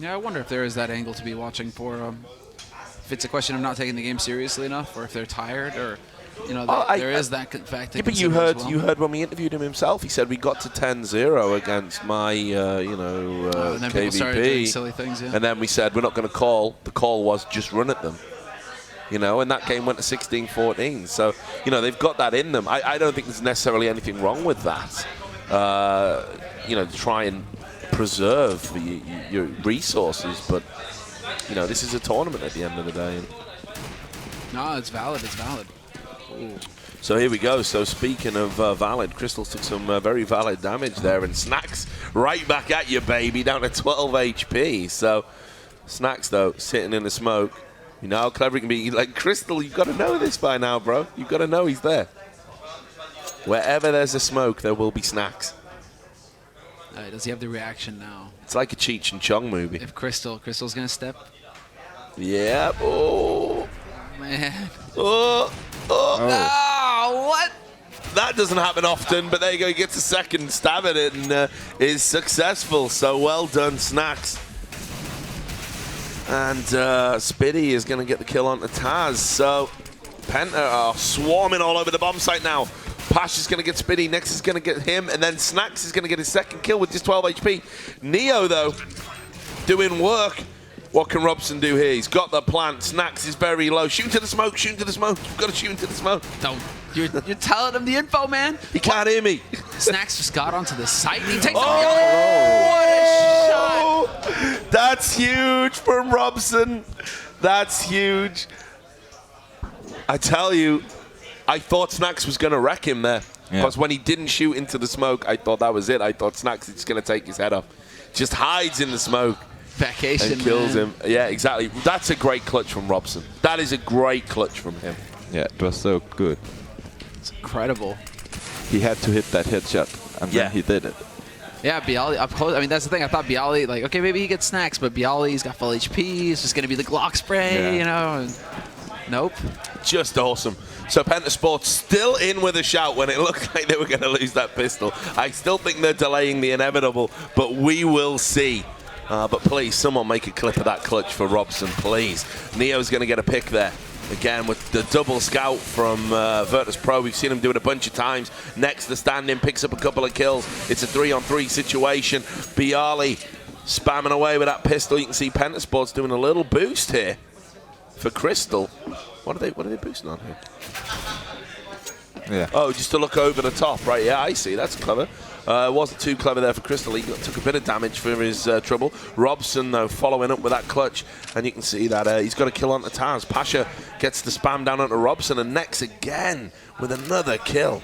yeah, I wonder if there is that angle to be watching for. If it's a question of not taking the game seriously enough, or if they're tired, or there is that fact. Yeah, but you heard when we interviewed him himself. He said we got to 10-0 against my and then people started doing silly things. Yeah. And then we said we're not going to call. The call was just run at them. And that game went to 16-14. So, they've got that in them. I don't think there's necessarily anything wrong with that. To try and preserve your resources, but this is a tournament at the end of the day. No, it's valid. It's valid. Ooh. So here we go. So speaking of valid, Crystals took some very valid damage there, and Snacks right back at you, baby, down to 12 HP. So Snacks, though, sitting in the smoke. You know how clever he can be. Like, Crystal, you've got to know this by now, bro. You've got to know he's there. Wherever there's a smoke, there will be Snacks. Does he have the reaction now? It's like a Cheech and Chong movie. If Crystal's going to step. Yeah. Oh. Man. Oh. What? That doesn't happen often, but there you go. He gets a second stab at it and is successful. So well done, Snacks. And Spiddy is going to get the kill onto Taz. So Penta are swarming all over the bomb site now. Pash is going to get Spiddy, Nex is going to get him, and then Snacks is going to get his second kill with just 12 HP. Neo, though, doing work. What can Robson do here? He's got the plant. Snacks is very low. Shoot into the smoke, shoot into the smoke. You've got to shoot into the smoke. Don't. You're telling him the info, man. He can't hear me. Snacks just got onto the site. He takes oh! What a shot. That's huge from Robson. That's huge. I tell you, I thought Snacks was going to wreck him there. Because when he didn't shoot into the smoke, I thought that was it. I thought Snacks is just going to take his head off. Just hides in the smoke. Vacation, and kills him. Yeah, exactly. That's a great clutch from Robson. That is a great clutch from him. Yeah, it was so good. It's incredible. He had to hit that headshot, and then he did it. Yeah, Bialy up close. I mean, that's the thing. I thought Bialy, like, okay, maybe he gets Snacks, but Bialy's got full HP. It's just going to be the Glock spray, And nope. Just awesome. So Penta Sports still in with a shout when it looked like they were going to lose that pistol. I still think they're delaying the inevitable, but we will see. But please, someone make a clip of that clutch for Robson, please. Neo's going to get a pick there. Again, with the double scout from Virtus.pro. We've seen him do it a bunch of times. Next, the stand-in picks up a couple of kills. It's a 3-on-3 situation. Bialy spamming away with that pistol. You can see Penta Sports doing a little boost here for Crystal. What are they boosting on here? Yeah. Oh, just to look over the top, right? Yeah, I see. That's clever. Wasn't too clever there for Crystal. He took a bit of damage for his trouble. Robson, though, following up with that clutch. And you can see that he's got a kill onto Taz. Pasha gets the spam down onto Robson. And Nex again with another kill.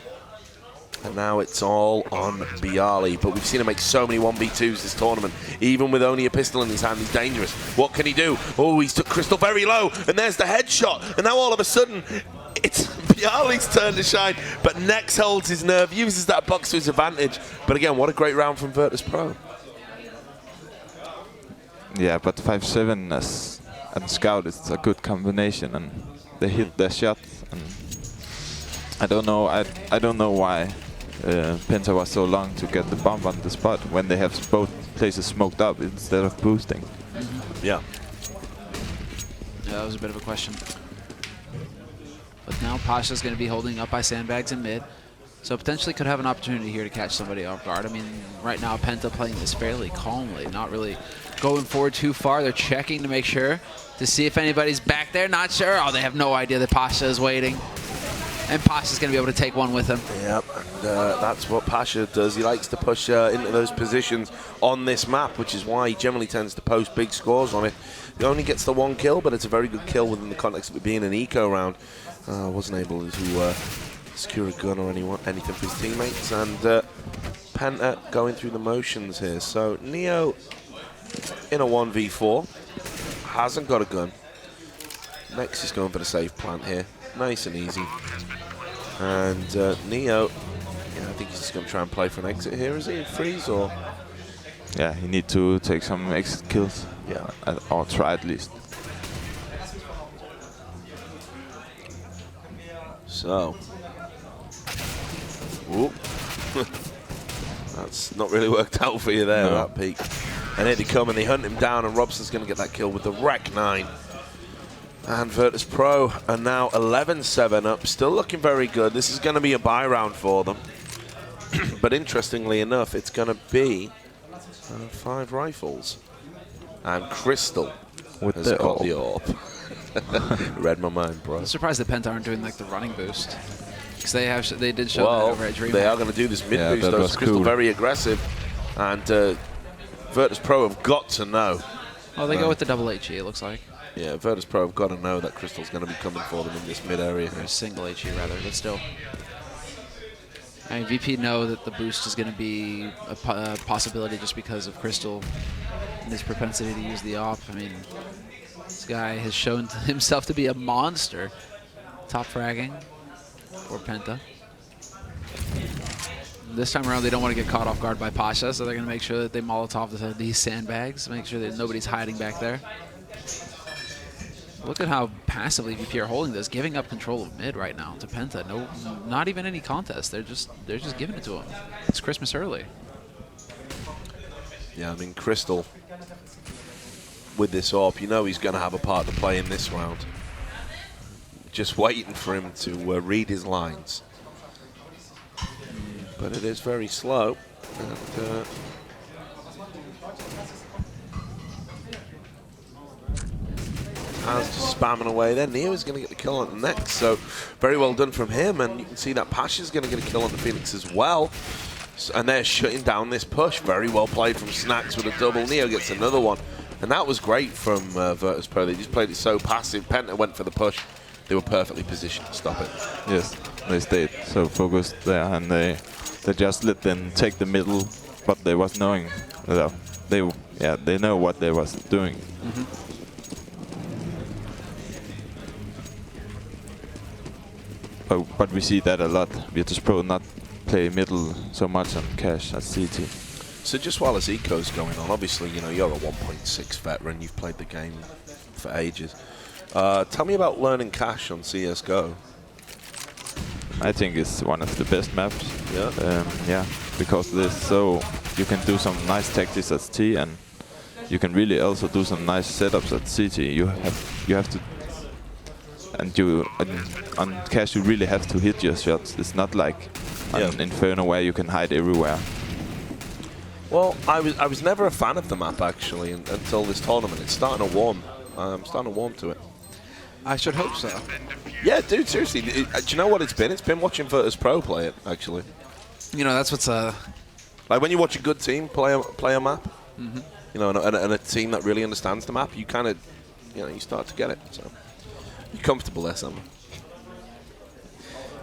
And now it's all on Bialy. But we've seen him make so many 1v2s this tournament. Even with only a pistol in his hand, he's dangerous. What can he do? Oh, he's took Crystal very low. And there's the headshot. And now all of a sudden, it's Bialy's turn to shine. But Nex holds his nerve, uses that box to his advantage. But again, what a great round from Virtus.pro. Yeah, but 5-7 and Scout is a good combination. And they hit their shot. And I don't know. I don't know why Penta was so long to get the bomb on the spot when they have both places smoked up instead of boosting. Yeah. Yeah, that was a bit of a question. But now Pasha's going to be holding up by sandbags in mid. So potentially could have an opportunity here to catch somebody off guard. I mean, right now Penta playing this fairly calmly, not really going forward too far. They're checking to make sure to see if anybody's back there. Not sure. Oh, they have no idea that Pasha is waiting. And Pasha's going to be able to take one with him. Yep, And that's what Pasha does. He likes to push into those positions on this map, which is why he generally tends to post big scores on it. He only gets the 1 kill, but it's a very good kill within the context of it being an eco round. Wasn't able to secure a gun or anything for his teammates. And Penta going through the motions here. So Neo in a 1v4. Hasn't got a gun. Next is going for the safe plant here. Nice and easy. And Neo, I think he's just going to try and play for an exit here. Is he? Freeze or? Yeah, he need to take some exit kills. Yeah. Or try at least. So. Whoop. That's not really worked out for you there, no. that peak. And here they come and they hunt him down, and Robson's going to get that kill with the Rec 9. And Virtus.pro are now 11-7 up, still looking very good. This is going to be a buy round for them. But interestingly enough, it's going to be 5 rifles. And Crystal has got the orb. Read my mind, bro. I'm surprised that Penta aren't doing like the running boost. Because they did show that over at DreamHack. They are going to do this mid boost, though. Crystal very aggressive. And Virtus.pro have got to know. Oh, they go with the double HE, it looks like. Yeah, Virtus.pro have got to know that Crystal's going to be coming for them in this mid area. Or single HE rather, but still. I mean, VP know that the boost is going to be a possibility just because of Crystal and his propensity to use the op. I mean, this guy has shown himself to be a monster. Top fragging for Penta. This time around, they don't want to get caught off guard by Pasha, so they're going to make sure that they Molotov these sandbags, make sure that nobody's hiding back there. Look at how passively VP are holding this, giving up control of mid right now to Penta. No, not even any contest. They're just giving it to him. It's Christmas early. Yeah, I mean, Crystal, with this AWP, you know he's going to have a part to play in this round. Just waiting for him to read his lines. But it is very slow. And, just spamming away there. Neo's going to get the kill on the next, so very well done from him. And you can see that Pasha's going to get a kill on the Phoenix as well. And they're shutting down this push. Very well played from Snacks with a double. Neo gets another one. And that was great from Virtus.pro. They just played it so passive. Penta went for the push. They were perfectly positioned to stop it. Yes, they stayed so focused there, and they just let them take the middle, but they was knowing that they know what they was doing. Mm-hmm. But we see that a lot. Virtus.pro not play middle so much on cash at CT. So just while this eco's going on, obviously, you know, you're a 1.6 veteran. You've played the game for ages. Tell me about learning cash on CSGO. I think it's one of the best maps. Yeah. Yeah, because this so you can do some nice tactics at T, and you can really also do some nice setups at CT. You have to, and on cash you really have to hit your shots. It's not like on Inferno where you can hide everywhere. Well, I was never a fan of the map actually until this tournament. It's starting to warm. I'm starting to warm to it. I should hope so. Yeah, dude, seriously. Do you know what it's been? It's been watching Virtus.pro play it, actually. You know, that's what's like when you watch a good team play a map, mm-hmm. you know, and a team that really understands the map, you kind of, you know, you start to get it. So you're comfortable there, Summer.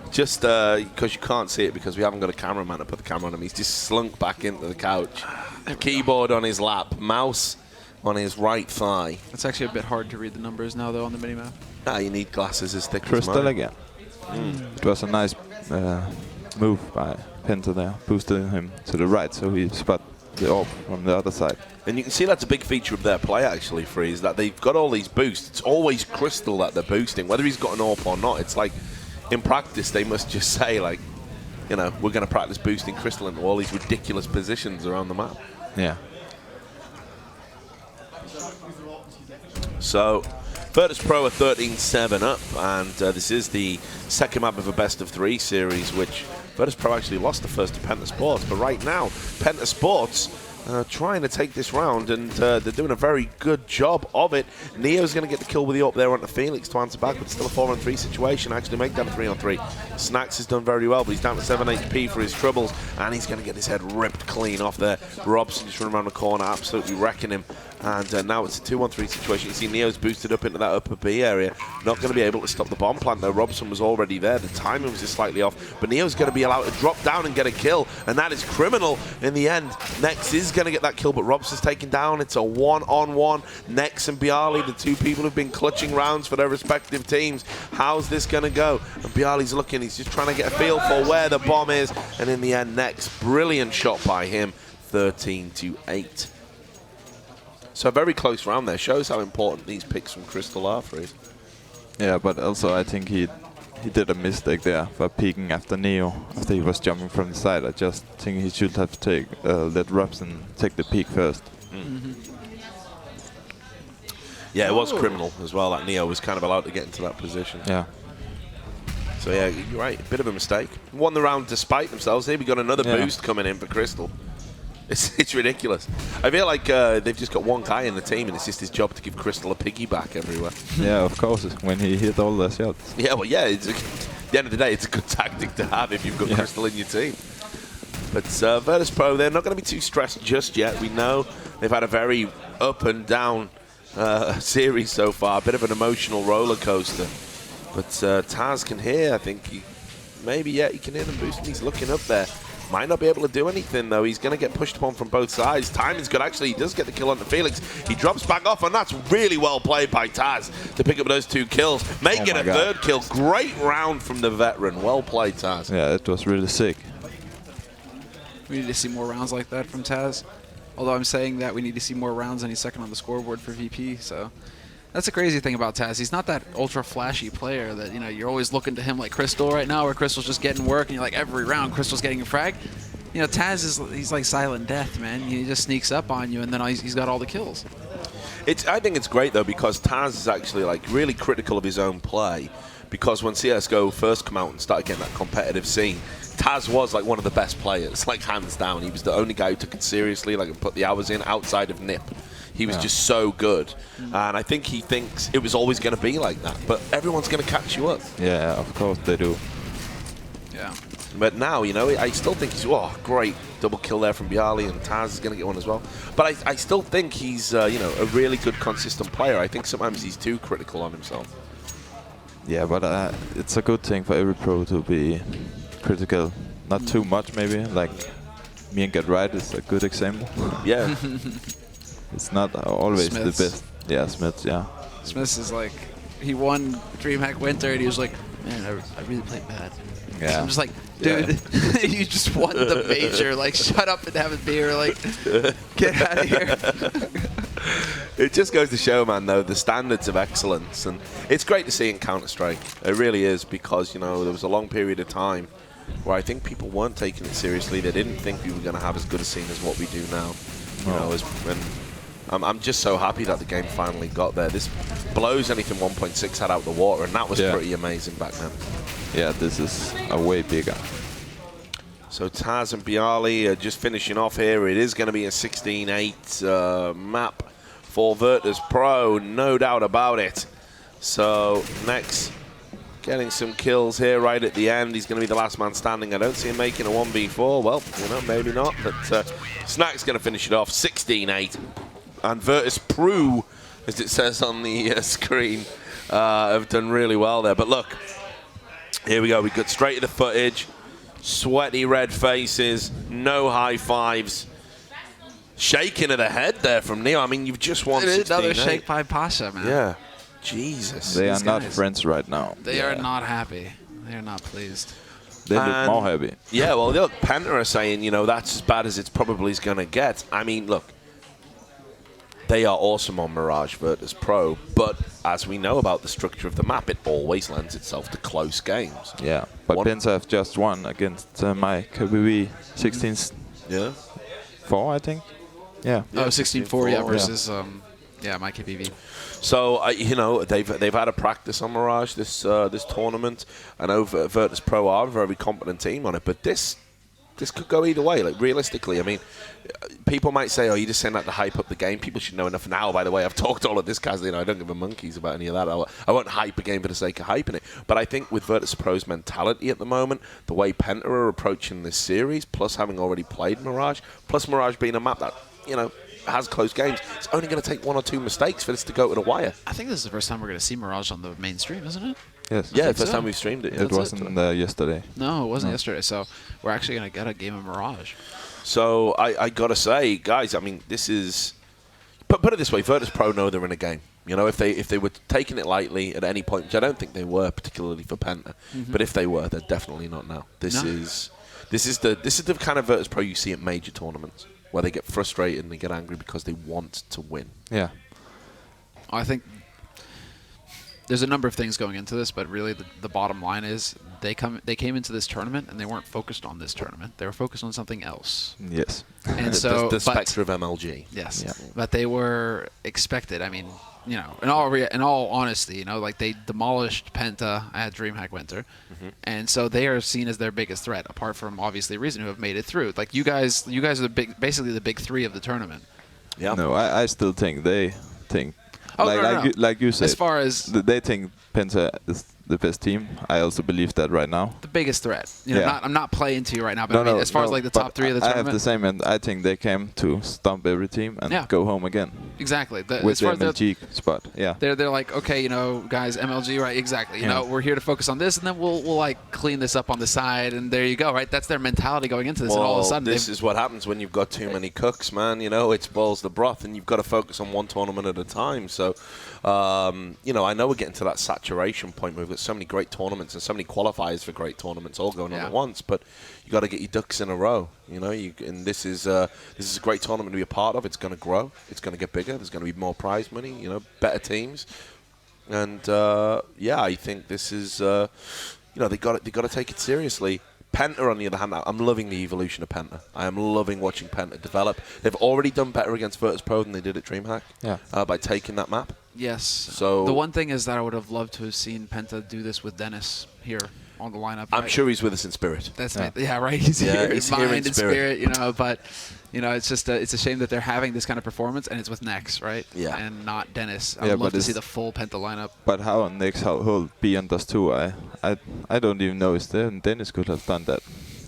Just because you can't see it because we haven't got a cameraman to put the camera on him. He's just slunk back into the couch. Keyboard on his lap, mouse on his right thigh. It's actually a bit hard to read the numbers now, though, on the minimap. Ah, you need glasses as thick as Crystal mine. again. It was a nice move by Penta there, boosting him to the right so he spot the AWP from the other side. And you can see that's a big feature of their play, actually, Freeze, that they've got all these boosts. It's always Crystal that they're boosting, whether he's got an AWP or not. It's like, in practice, they must just say, like, you know, we're going to practice boosting Crystal into all these ridiculous positions around the map. Yeah. So, Virtus.pro are 13-7 up, and this is the second map of a best-of-3 series, which Virtus.pro actually lost the first to PENTA Sports. But right now, PENTA Sports trying to take this round, and they're doing a very good job of it. Neo's going to get the kill with the up there onto Felix to answer back, but still a 4-on-3 situation. Actually make that a 3-on-3. Snacks has done very well, but he's down to 7 HP for his troubles, and he's going to get his head ripped clean off there. Robson just running around the corner, absolutely wrecking him. And now it's a 2-on-3 situation. You see Neo's boosted up into that upper B area. Not going to be able to stop the bomb plant, though. Robson was already there. The timing was just slightly off. But Neo's going to be allowed to drop down and get a kill. And that is criminal in the end. Nex is going to get that kill, but Robson's taken down. It's a 1-on-1. Nex and Bialy, the two people who've been clutching rounds for their respective teams. How's this going to go? And Bialy's looking. He's just trying to get a feel for where the bomb is. And in the end, Nex, brilliant shot by him. 13-8. So a very close round there. Shows how important these picks from Crystal are for him. Yeah, but also I think he did a mistake there for peeking after Neo after he was jumping from the side. I just think he should have let Robson take the peek first. Yeah, it was criminal as well that Neo was kind of allowed to get into that position. Yeah. So yeah, you're right. A bit of a mistake. Won the round despite themselves. Here we got another boost coming in for Crystal. It's ridiculous. I feel like they've just got one guy in the team, and it's just his job to give Crystal a piggyback everywhere. Yeah, of course, when he hit all the shots. Yeah, well, yeah. At the end of the day, it's a good tactic to have if you've got Crystal in your team. But Virtus.pro, they're not going to be too stressed just yet. We know they've had a very up and down series so far, a bit of an emotional roller coaster. But Taz can hear, I think. He can hear them boosting. He's looking up there. Might not be able to do anything, though. He's going to get pushed upon from both sides. Timing's good. Actually, he does get the kill onto Felix. He drops back off, and that's really well played by Taz to pick up those 2 kills. Making a third kill. Great round from the veteran. Well played, Taz. Yeah, it was really sick. We need to see more rounds like that from Taz. Although I'm saying that we need to see more rounds, and he's second on the scoreboard for VP, so... That's the crazy thing about Taz. He's not that ultra flashy player that, you're always looking to him like Crystal right now, where Crystal's just getting work and you're like, every round Crystal's getting a frag. Taz he's like silent death, man. He just sneaks up on you and then he's got all the kills. I think it's great though, because Taz is actually like really critical of his own play, because when CSGO first come out and started getting that competitive scene, Taz was like one of the best players, like hands down. He was the only guy who took it seriously, like and put the hours in outside of Nip. He was just so good. And I think he thinks it was always going to be like that. But everyone's going to catch you up. Yeah, of course they do. Yeah. But now, I still think he's, great double kill there from Bialy, and Taz is going to get one as well. But I still think he's, a really good, consistent player. I think sometimes he's too critical on himself. Yeah, but it's a good thing for every pro to be critical. Not too much, maybe. Like, me and Get Right is a good example. Yeah. It's not always Smiths. the best. Yeah, Smiths, yeah. Smiths is like, he won DreamHack Winter and he was like, man, I really played bad. Yeah. I'm just like, dude, you just won the major. Like, shut up and have a beer. Like, get out of here. It just goes to show, man, though, the standards of excellence. And it's great to see in Counter-Strike. It really is, because, there was a long period of time where I think people weren't taking it seriously. They didn't think we were going to have as good a scene as what we do now. I'm just so happy that the game finally got there. This blows anything 1.6 had out the water, and that was pretty amazing back then. Yeah, this is a way bigger. So Taz and Bialy are just finishing off here. It is going to be a 16-8 map for Virtus.pro, no doubt about it. So Nex getting some kills here right at the end. He's going to be the last man standing. I don't see him making a 1v4. Well, maybe not. But Snack's going to finish it off 16-8. And Virtus.pro, as it says on the screen, have done really well there. But look, here we go. We got straight to the footage. Sweaty red faces. No high fives. Shaking of the head there from Neo. I mean, you've just won 16-8. Another shake by Pasha, man. Yeah. Jesus. They are not friends right now. They are not happy. They are not pleased. They look more happy. Yeah, well, look, PENTA are saying, that's as bad as it's probably going to get. I mean, look, they are awesome on Mirage Virtus.pro, but as we know about the structure of the map, it always lends itself to close games. Yeah, but PENTA have just won against my KBB 16-4, I think. Yeah. Oh, 16-4, versus my KBV. So they've had a practice on Mirage this tournament. I know Virtus.pro are a very competent team on it, but this this could go either way. Like realistically, I mean, people might say, "Oh, you're just saying that to hype up the game." People should know enough now. By the way, I've talked all of this, guys. You know, I don't give a monkeys about any of that. I won't hype a game for the sake of hyping it. But I think with Virtus.pro's mentality at the moment, the way PENTA are approaching this series, plus having already played Mirage, plus Mirage being a map that has close games, it's only going to take 1 or 2 mistakes for this to go to the wire. I think this is the first time we're going to see Mirage on the main stream, isn't it? Yes. Yeah, first time we've streamed it. It wasn't yesterday. No, it wasn't yesterday. So we're actually going to get a game of Mirage. So I got to say, guys, I mean, this is... Put it this way, Virtus.pro know they're in a game. You know, if they were taking it lightly at any point, which I don't think they were, particularly for PENTA, but if they were, they're definitely not now. This is the kind of Virtus.pro you see at major tournaments, where they get frustrated and they get angry because they want to win. Yeah. I think there's a number of things going into this, but really the bottom line is they came into this tournament and they weren't focused on this tournament. They were focused on something else. Yes. And so the spectre of MLG. Yes. Yeah. But they were expected. I mean, you know, in all honesty, you know, like they demolished PENTA at DreamHack Winter, and so they are seen as their biggest threat, apart from obviously Reason, who have made it through. Like you guys are basically the big 3 of the tournament. Yeah. No, I still think they think. Oh, like you said, as far as they think PENTA is the best team. I also believe that right now. The biggest threat. You know, Yeah. I'm not playing to you right now, but as far as like the top 3 of the I tournament. have the same, and I think they came to stomp every team and go home again. Exactly. With as far the as MLG spot, yeah. They're like, okay, you know, guys, MLG, right? Exactly. You Yeah. know, we're here to focus on this, and then we'll like clean this up on the side, and there you go, right? That's their mentality going into this, and all of a sudden, this is what happens when you've got too many cooks, man. You know, it spoils the broth, and you've got to focus on one tournament at a time. So, you know, I know we're getting to that saturation point where we've got so many great tournaments and so many qualifiers for great tournaments all going on at once, but you got to get your ducks in a row. You know, and this is a great tournament to be a part of. It's going to grow. It's going to get bigger. There's going to be more prize money. You know, better teams, and yeah, I think this is you know, they got to take it seriously. PENTA, on the other hand, I'm loving the evolution of PENTA. I am loving watching PENTA develop. They've already done better against Virtus.pro than they did at DreamHack by taking that map. Yes. So the one thing is that I would have loved to have seen PENTA do this with Dennis here on the lineup. I'm sure he's with us in spirit. That's right. Right. He's here in here mind in and spirit, you know. But you know, it's just it's a shame that they're having this kind of performance, and it's with Nex, right? Yeah. And not Dennis. I would love to see the full PENTA lineup. But how Nex will be on Dust 2, I don't even know if Dennis could have done that.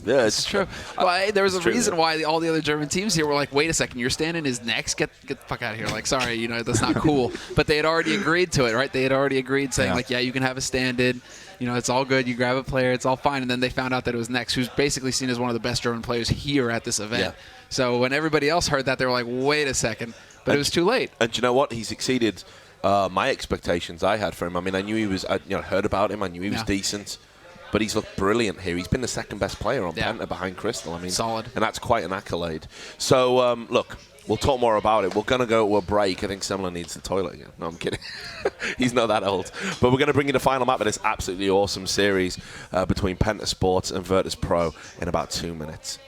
Yeah, it's true. Well, there was a reason yeah. why all the other German teams here were like, wait a second, you're standing his Nex? Get the fuck out of here. Like, sorry, you know, that's not cool. But they had already agreed to it, right? They had already agreed saying, like, yeah, you can have a stand-in. You know, it's all good. You grab a player. It's all fine. And then they found out that it was Nex, who's basically seen as one of the best German players here at this event. Yeah. So when everybody else heard that, they were like, wait a second. But it was too late. And you know what? He's exceeded my expectations I had for him. I mean, I knew he was, you know, heard about him. I knew he was decent. But he's looked brilliant here. He's been the second best player on PENTA behind Crystal. I mean, solid. And that's quite an accolade. So, look, we'll talk more about it. We're going to go to a break. I think Semler needs the toilet again. No, I'm kidding. He's not that old. But we're going to bring you the final map of this absolutely awesome series between PENTA Sports and Virtus.pro in about 2 minutes.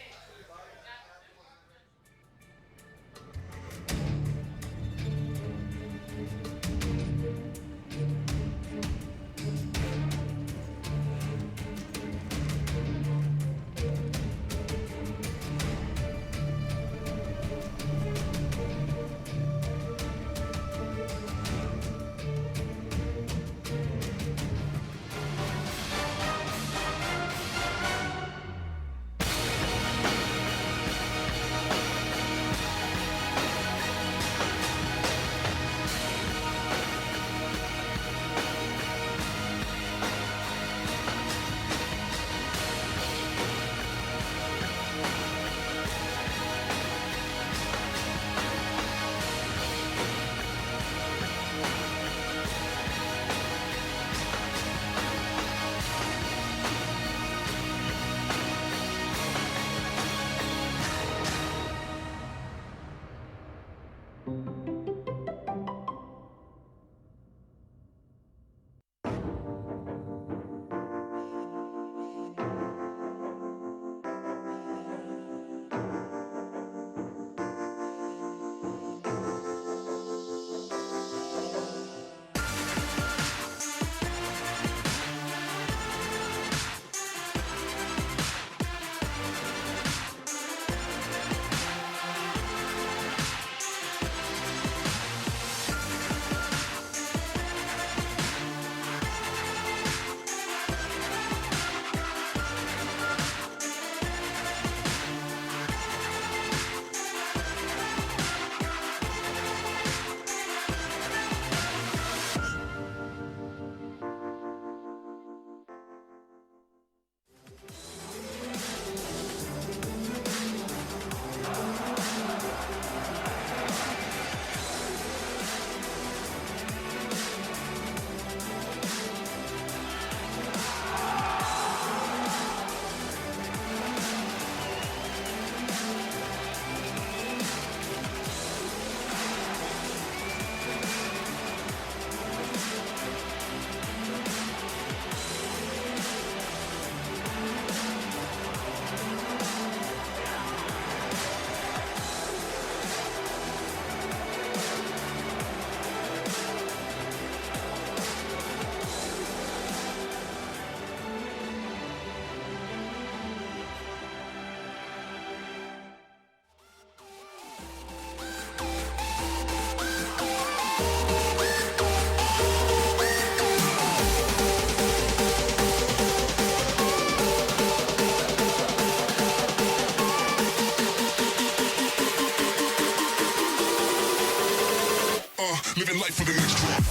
living life for the next drop.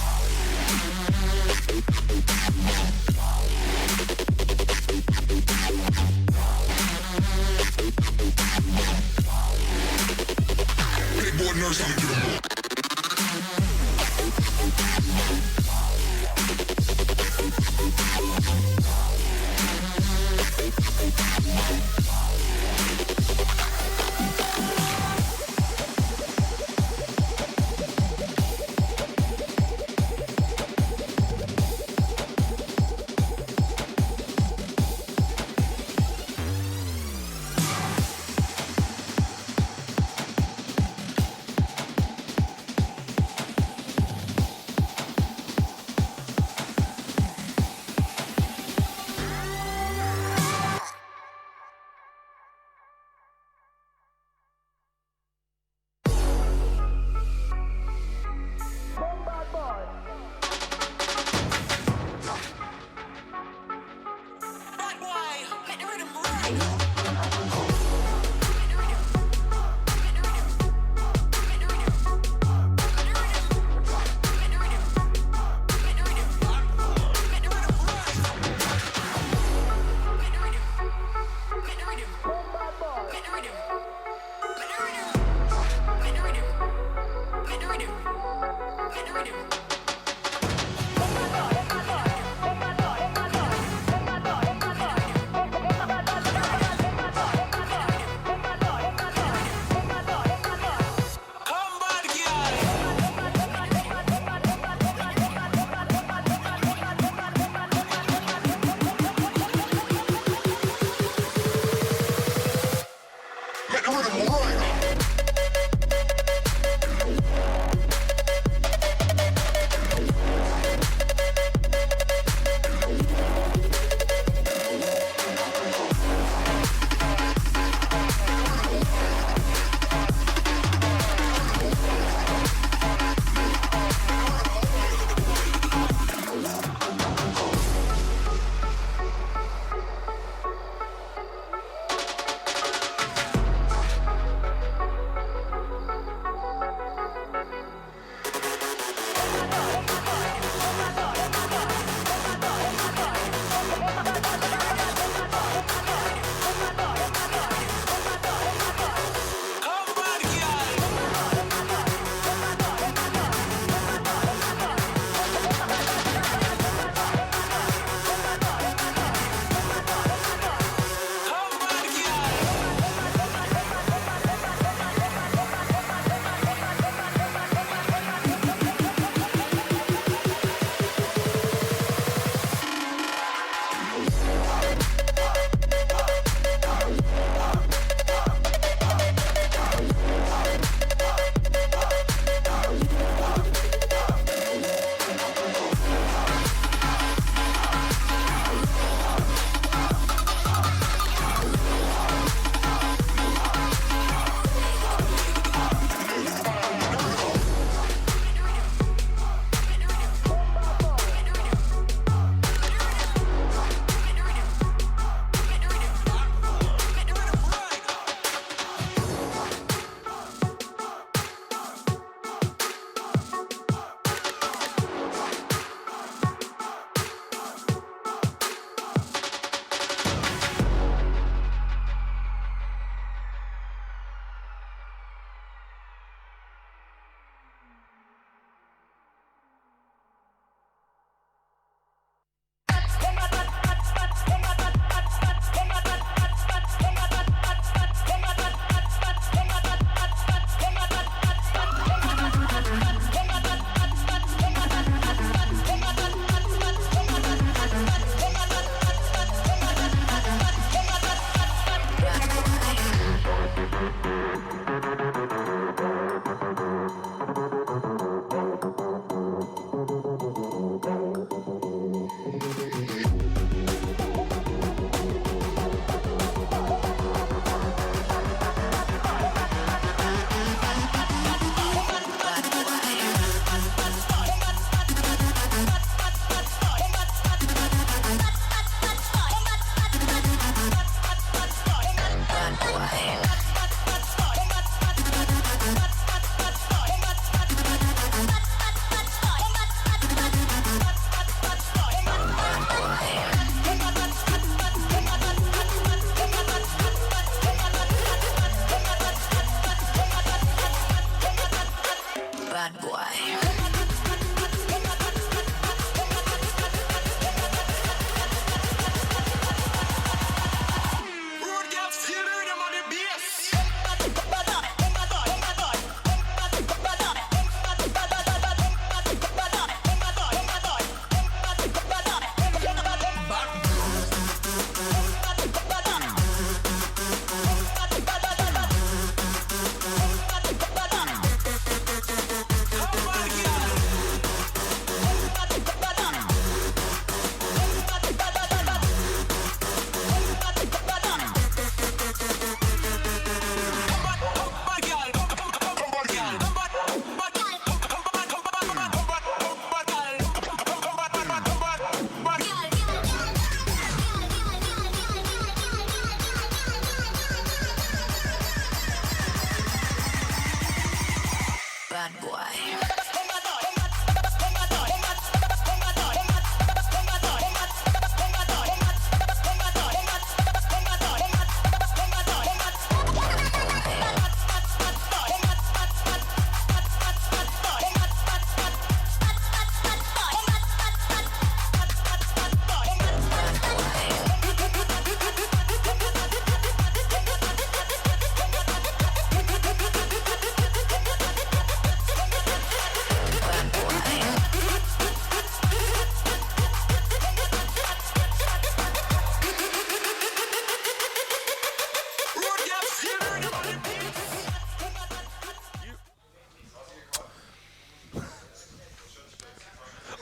Big boy nurse, I'm gonna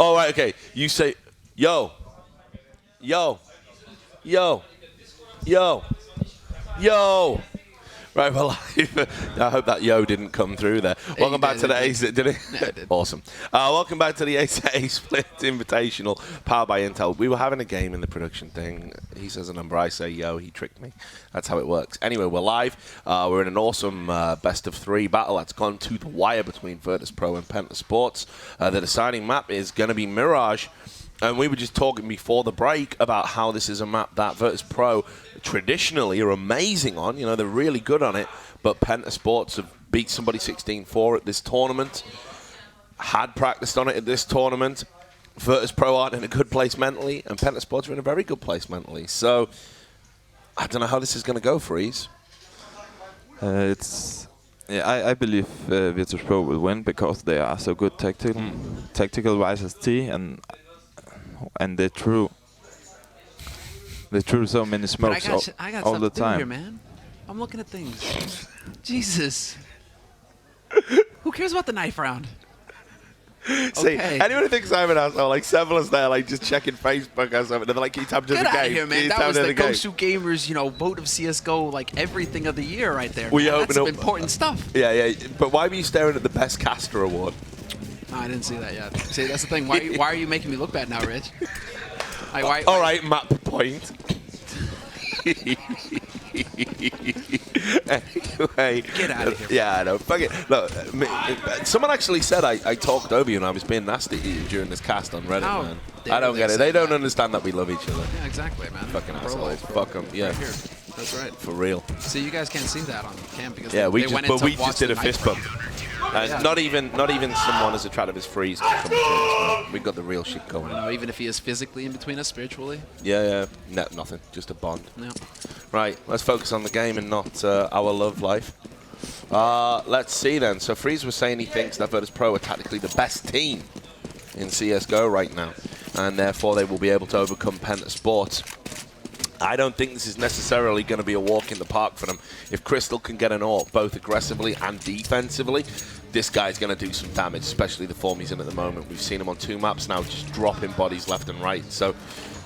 Oh, right, okay. You say, yo, yo, yo, yo, yo. Right, well, I hope that yo didn't come through there. Welcome back to the Acer. Did it? Yeah, it did. Awesome. Welcome back to the Acer A-Split Invitational, powered by Intel. We were having a game in the production thing. He says a number, I say yo. He tricked me. That's how it works. Anyway, we're live. We're in an awesome best-of-3 battle that's gone to the wire between Virtus.pro and PENTA Sports. The deciding map is going to be Mirage. And we were just talking before the break about how this is a map that Virtus.pro traditionally are amazing on. You know, they're really good on it. But PENTA Sports have beat somebody 16-4 at this tournament. Had practiced on it at this tournament. Virtus.pro aren't in a good place mentally. And PENTA Sports are in a very good place mentally. So, I don't know how this is going to go, Freeze. I believe Virtus.pro will win because they are so good tactical-wise as T, and they threw so many smokes I got all the time. Here, man. I'm looking at things. Jesus. Who cares about the knife round? See, Okay. anyone who thinks I'm an asshole, like Sevella's there, like just checking Facebook or something, they're like, can you tap to the Get game? out of here, man. Can you That tap was to the game? Gosu Gamers, vote of CSGO, like everything of the year right there. Well, you man. open That's some up- important stuff. Yeah, but why were you staring at the Best Caster Award? No, I didn't see that yet. See, that's the thing. Why are you making me look bad now, Rich? Like, All right, map point. Anyway. Get out of here. Yeah, I know. Fuck it. Look, someone actually said I talked over you and I was being nasty to you during this cast on Reddit, How man. dare I don't they get it. say They don't that? understand that we love each other. Yeah, exactly, man. Fucking Bro assholes. life, bro. Fuck them. Yeah. Right here. That's right. For real. See, you guys can't see that on cam because Yeah, they went in to we watch just did the a knife fist bump. round. And Yeah. not even someone as attractive as Freeze can come between us, man. We got the real shit going on. No, even if he is physically in between us spiritually. Yeah. No, nothing. Just a bond. No. Right, let's focus on the game and not our love life. Let's see then. So Freeze was saying he thinks that Virtus.pro are tactically the best team in CSGO right now, and therefore they will be able to overcome PENTA Sports. I don't think this is necessarily going to be a walk in the park for them. If Crystal can get an AWP both aggressively and defensively, this guy's going to do some damage, especially the form he's in at the moment. We've seen him on 2 maps now, just dropping bodies left and right. So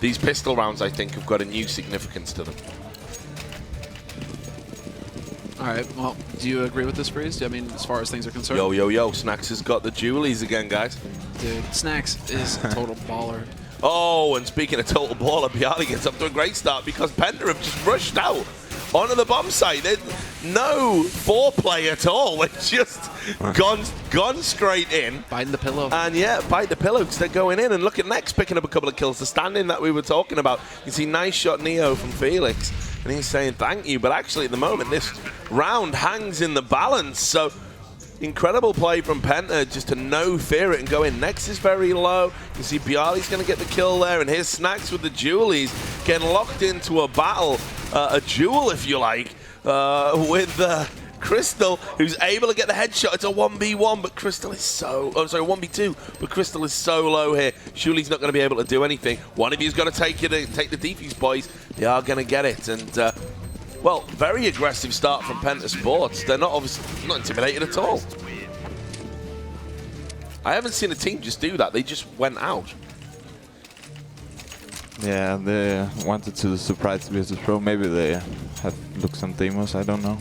these pistol rounds, I think, have got a new significance to them. All right. Well, do you agree with this, Freeze? I mean, as far as things are concerned. Yo. Snacks has got the Julies again, guys. Dude, Snacks is a total baller. Oh, and speaking of total baller, Bialy gets up to a great start because PENTA have just rushed out onto the bomb site. There's no foreplay at all. They've just gone straight in. Biting the pillow. And yeah, bite the pillow because they're going in. And look at Next picking up a couple of kills. The standing that we were talking about. You see nice shot Neo from Felix. And he's saying thank you. But actually at the moment, this round hangs in the balance. So incredible play from PENTA just to no fear it and go in. Next is very low. You see Bialy's going to get the kill there. And here's Snacks with the Julies getting locked into a battle. A duel, if you like, with Crystal, who's able to get the headshot. It's a 1v1, but Crystal is so... Oh, sorry, 1v2, but Crystal is so low here. Shuli's not going to be able to do anything. One of you's going to take the defuse, boys. They are going to get it. And, well, very aggressive start from PENTA Sports. They're not obviously not intimidated at all. I haven't seen a team just do that. They just went out. Yeah, they wanted to surprise Virtus.pro. Maybe they have looked some demos. I don't know.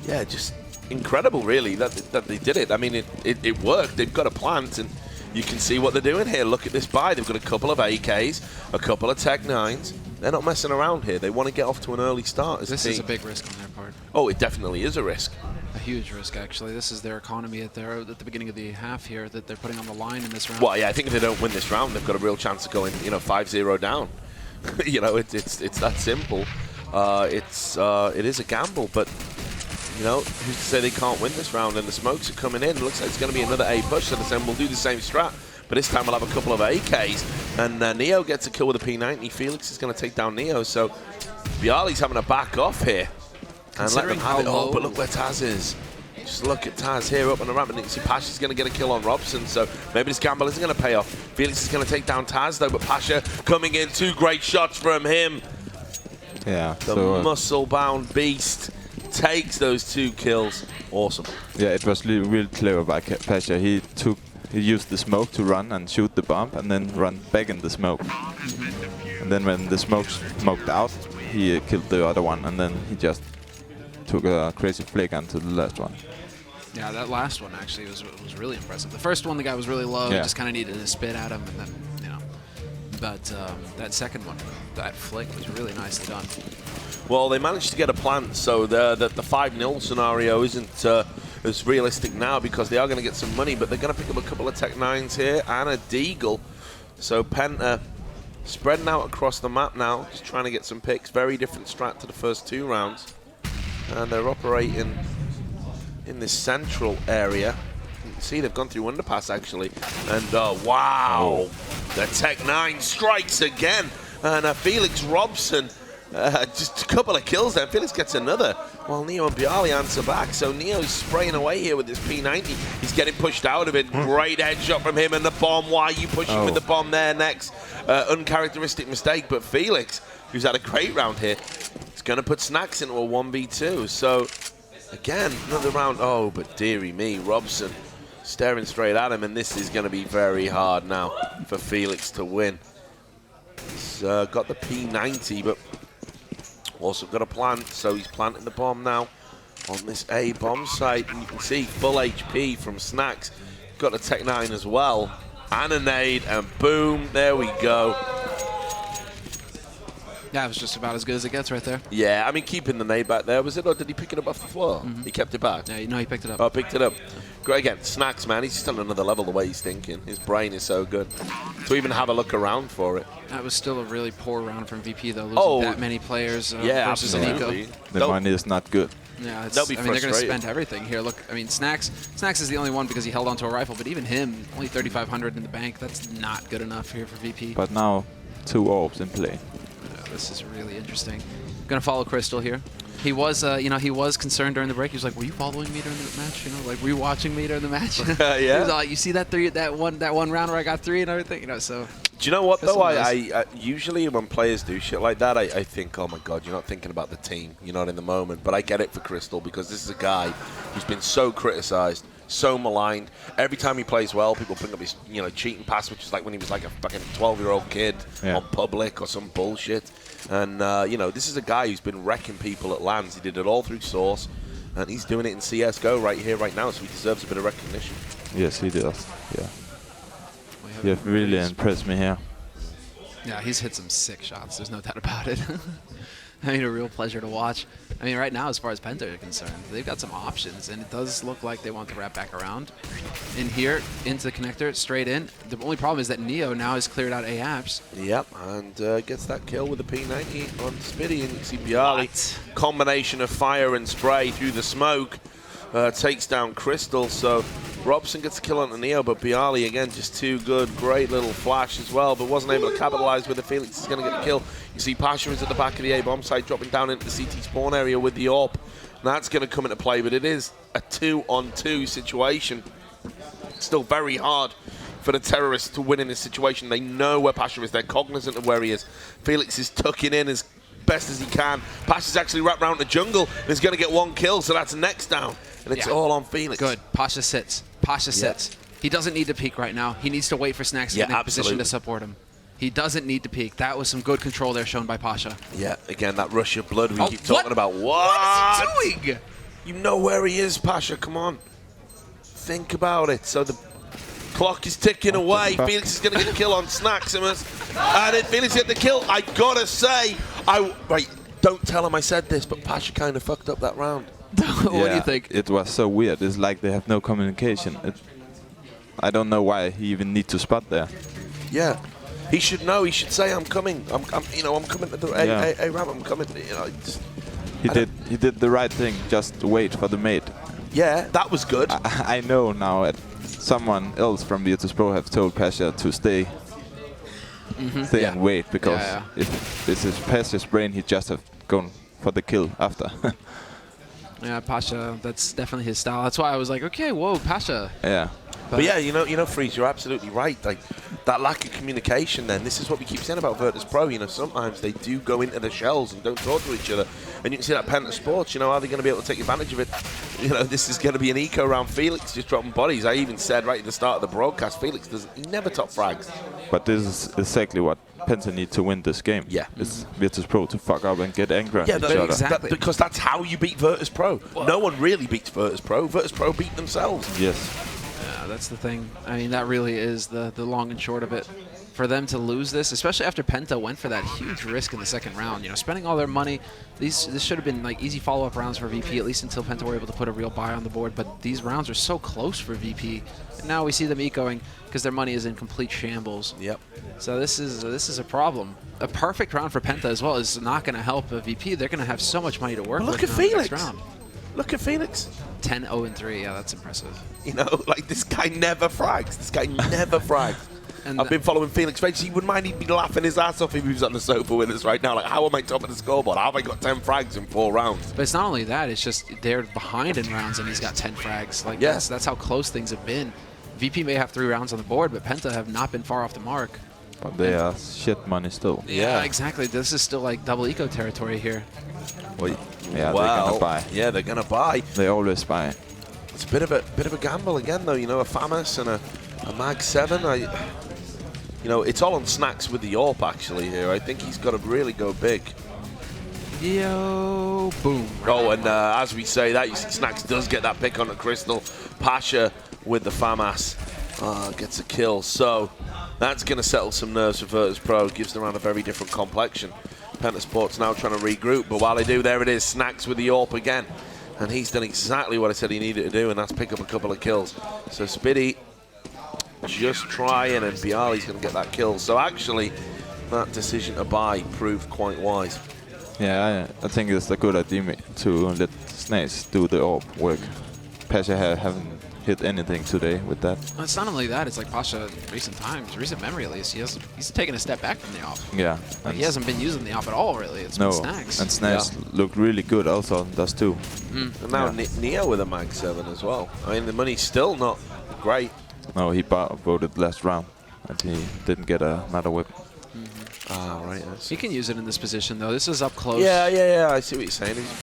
Yeah, just incredible, really, that they did it. I mean, it worked. They've got a plant, and you can see what they're doing here. Look at this buy. They've got a couple of AKs, a couple of Tech 9s. They're not messing around here. They want to get off to an early start as a team. This is a big risk on their part. Oh, it definitely is a risk. A huge risk, actually. This is their economy at the beginning of the half here that they're putting on the line in this round. Well, yeah, I think if they don't win this round, they've got a real chance of going, 5-0 down. It's that simple. It is a gamble, but who's to say they can't win this round? And the smokes are coming in. It looks like it's going to be another A push. So they're saying we'll do the same strat, but this time we'll have a couple of AKs. And Neo gets a kill with a P90. Felix is going to take down Neo. So Bialy's having to back off here and let them have it. Oh, but look where Taz is. Just look at Taz here up on the ramp, and you see Pasha's going to get a kill on Robson, so maybe this gamble isn't going to pay off. Felix is going to take down Taz, though, but Pasha coming in. 2 great shots from him. Yeah. The muscle-bound beast takes those 2 kills. Awesome. Yeah, it was real clever by Pasha. He took he used the smoke to run and shoot the bomb, and then run back in the smoke. And then when the smoke smoked out, he killed the other one, and then he just took a crazy flick onto the last one. Yeah, that last one actually was really impressive. The first one, the guy was really low, Yeah. just kind of needed to spit at him, and then, you know. But that second one, that flick was really nicely done. Well, they managed to get a plant, so the 5-0 scenario isn't as realistic now because they are going to get some money, but they're going to pick up a couple of Tech 9s here and a Deagle. So Penta spreading out across the map now, just trying to get some picks. Very different strat to the first 2 rounds. And they're operating in this central area. You can see they've gone through underpass actually. And wow, the Tech 9 strikes again. And Felix Robson, just a couple of kills there. Felix gets another, while Neo and Bialy answer back. So Neo's spraying away here with this P90. He's getting pushed out of it. Great headshot from him, and the bomb. Why are you pushing with the bomb there next? Uncharacteristic mistake, but Felix, who's had a great round here, is going to put Snacks into a 1v2. So again, another round. Oh, but dearie me, Robson staring straight at him, and this is going to be very hard now for Felix to win. He's got the P90, but also got a plant, so he's planting the bomb now on this A bomb site. And you can see full HP from Snacks. Got a Tech 9 as well. And a nade, and boom, there we go. Yeah, it was just about as good as it gets right there. Yeah, I mean, keeping the nade back there, was it, or did he pick it up off the floor? He kept it back. Yeah, you know, he picked it up. Oh, picked it up. Great again, Snacks, man, he's just on another level the way he's thinking. His brain is so good. To even have a look around for it. That was still a really poor round from VP, though, losing that many players versus an absolutely. Eco. The money is not good. Yeah, They'll be I mean, they're going to frustrated. spend everything here. Look, I mean, Snacks is the only one because he held onto a rifle, but even him, only 3,500 in the bank. That's not good enough here for VP. But now 2 orbs in play. This is really interesting. Going to follow Crystal here. He was, you know, he was concerned during the break. He was like, "Were you following me during the match? You know, like, were you watching me during the match?" Yeah. He was like, "You see that one round where I got 3 and everything, you know." So. Do you know what, though? Nice. I usually when players do shit like that, I think, oh, my God, you're not thinking about the team. You're not in the moment. But I get it for Crystal because this is a guy who's been so criticized, so maligned. Every time he plays well, people bring up his, you know, cheating pass, which is like when he was like a fucking 12-year-old kid on Public or some bullshit. And, you know, this is a guy who's been wrecking people at LANs. He did it all through Source, and he's doing it in CSGO right here, right now, so he deserves a bit of recognition. Yes, he does. Yeah. You have really impressed me here. Yeah, he's hit some sick shots. There's no doubt about it. I mean, a real pleasure to watch. I mean, right now, as far as Penta are concerned, they've got some options, and it does look like they want to wrap back around. In here, into the connector, straight in. The only problem is that Neo now has cleared out A-Apps. Yep, and gets that kill with the P90 on Spitty, and you see Bialy. Combination of fire and spray through the smoke takes down Crystal, so Robson gets a kill on the Neo, but Bialy, again, just too good. Great little flash as well, but wasn't able to capitalize with the Felix is going to get the kill. You see Pasha is at the back of the A-bomb site, dropping down into the CT spawn area with the AWP. That's going to come into play, but it is a 2-on-2 situation. Still very hard for the terrorists to win in this situation. They know where Pasha is. They're cognizant of where he is. Felix is tucking in as best as he can. Pasha's actually wrapped around the jungle and is going to get 1 kill, so that's next down. And it's all on Felix. Good. Pasha sits. Pasha sits. He doesn't need to peek right now. He needs to wait for Snacks to get in position to support him. He doesn't need to peek. That was some good control there shown by Pasha. Yeah, again, that rush of blood we keep talking about. What is he doing? You know where he is, Pasha. Come on. Think about it. So the clock is ticking away. Felix is going to get a kill on Snacks. And then Felix get the kill. I got to say, wait, don't tell him I said this, but Pasha kind of fucked up that round. What do you think? It was so weird. It's like they have no communication. I don't know why he even need to spot there. Yeah, he should know. He should say, "I'm coming. I'm coming to the A-ramp. I'm coming." You know, he did the right thing. Just wait for the mate. Yeah, that was good. I know now that someone else from Virtus.pro have told Pasha to stay and wait, because if this is Pasha's brain, he just have gone for the kill after. Yeah, Pasha, that's definitely his style. That's why I was like, okay, whoa, Pasha. Yeah. But yeah, you know, Freeze, you're absolutely right. Like that lack of communication. Then this is what we keep saying about Virtus.pro. You know, sometimes they do go into the shells and don't talk to each other. And you can see that Penta Sports. You know, are they going to be able to take advantage of it? you know, this is going to be an eco round. Felix just dropping bodies. I even said right at the start of the broadcast, Felix he never top frags. But this is exactly what PENTA need to win this game. Yeah. It's Virtus.pro to fuck up and get angry at Yeah, each other. exactly. because that's how you beat Virtus.pro. No one really beats Virtus.pro. Virtus.pro beat themselves. Yes. Yeah, that's the thing. I mean, that really is the long and short of it. For them to lose this, especially after PENTA went for that huge risk in the second round, you know, spending all their money. This should have been like easy follow-up rounds for VP, at least until PENTA were able to put a real buy on the board. But these rounds are so close for VP, and now we see them ecoing because their money is in complete shambles. Yep. So this is a problem. A perfect round for PENTA as well is not going to help VP. They're going to have so much money to work Well, with look at now in the Felix. next round. Look at Felix. 10-0-3. Yeah, that's impressive. You know, like this guy never frags. This guy never frags. And I've been following Felix Page. He wouldn't mind. He'd be laughing his ass off if he was on the sofa with us right now. Like, how am I top of the scoreboard? How have I got 10 frags in 4 rounds? But it's not only that, it's just they're behind in rounds and he's got 10 frags. Like, Yeah. that's how close things have been. VP may have 3 rounds on the board, but PENTA have not been far off the mark. But they are shit money still. Yeah. Exactly. This is still like double eco territory here. Well, Yeah, they're gonna buy. Yeah, they're gonna buy. They always buy. It's a bit of a gamble again, though. You know, a FAMAS and a Mag 7. You know, it's all on Snacks with the AWP actually here. I think he's got to really go big. Yo, boom. Oh, and as we say that, you see Snacks does get that pick on the Crystal. Pasha with the FAMAS gets a kill. So that's going to settle some nerves for Virtus.pro. Gives them around a very different complexion. PENTA Sports now trying to regroup, but while they do, there it is. Snacks with the AWP again. And he's done exactly what I said he needed to do, and that's pick up a couple of kills. So Spiddy just trying, and Bialy's going to get that kill. So actually, that decision to buy proved quite wise. Yeah, I think it's a good idea to let Snakes do the AWP work. Pasha haven't hit anything today with that. Well, it's not only that, it's like Pasha, recent memory at least, he's taken a step back from the AWP. Yeah. Like, he hasn't been using the AWP at all, really. It's No, been Snacks. and Snakes looked really good also, does too. And now Yeah. Neo with a Mag 7 as well. I mean, the money's still not great. No, he voted last round, and he didn't get another whip. Ah, right. He can use it in this position, though. This is up close. Yeah. I see what you're saying.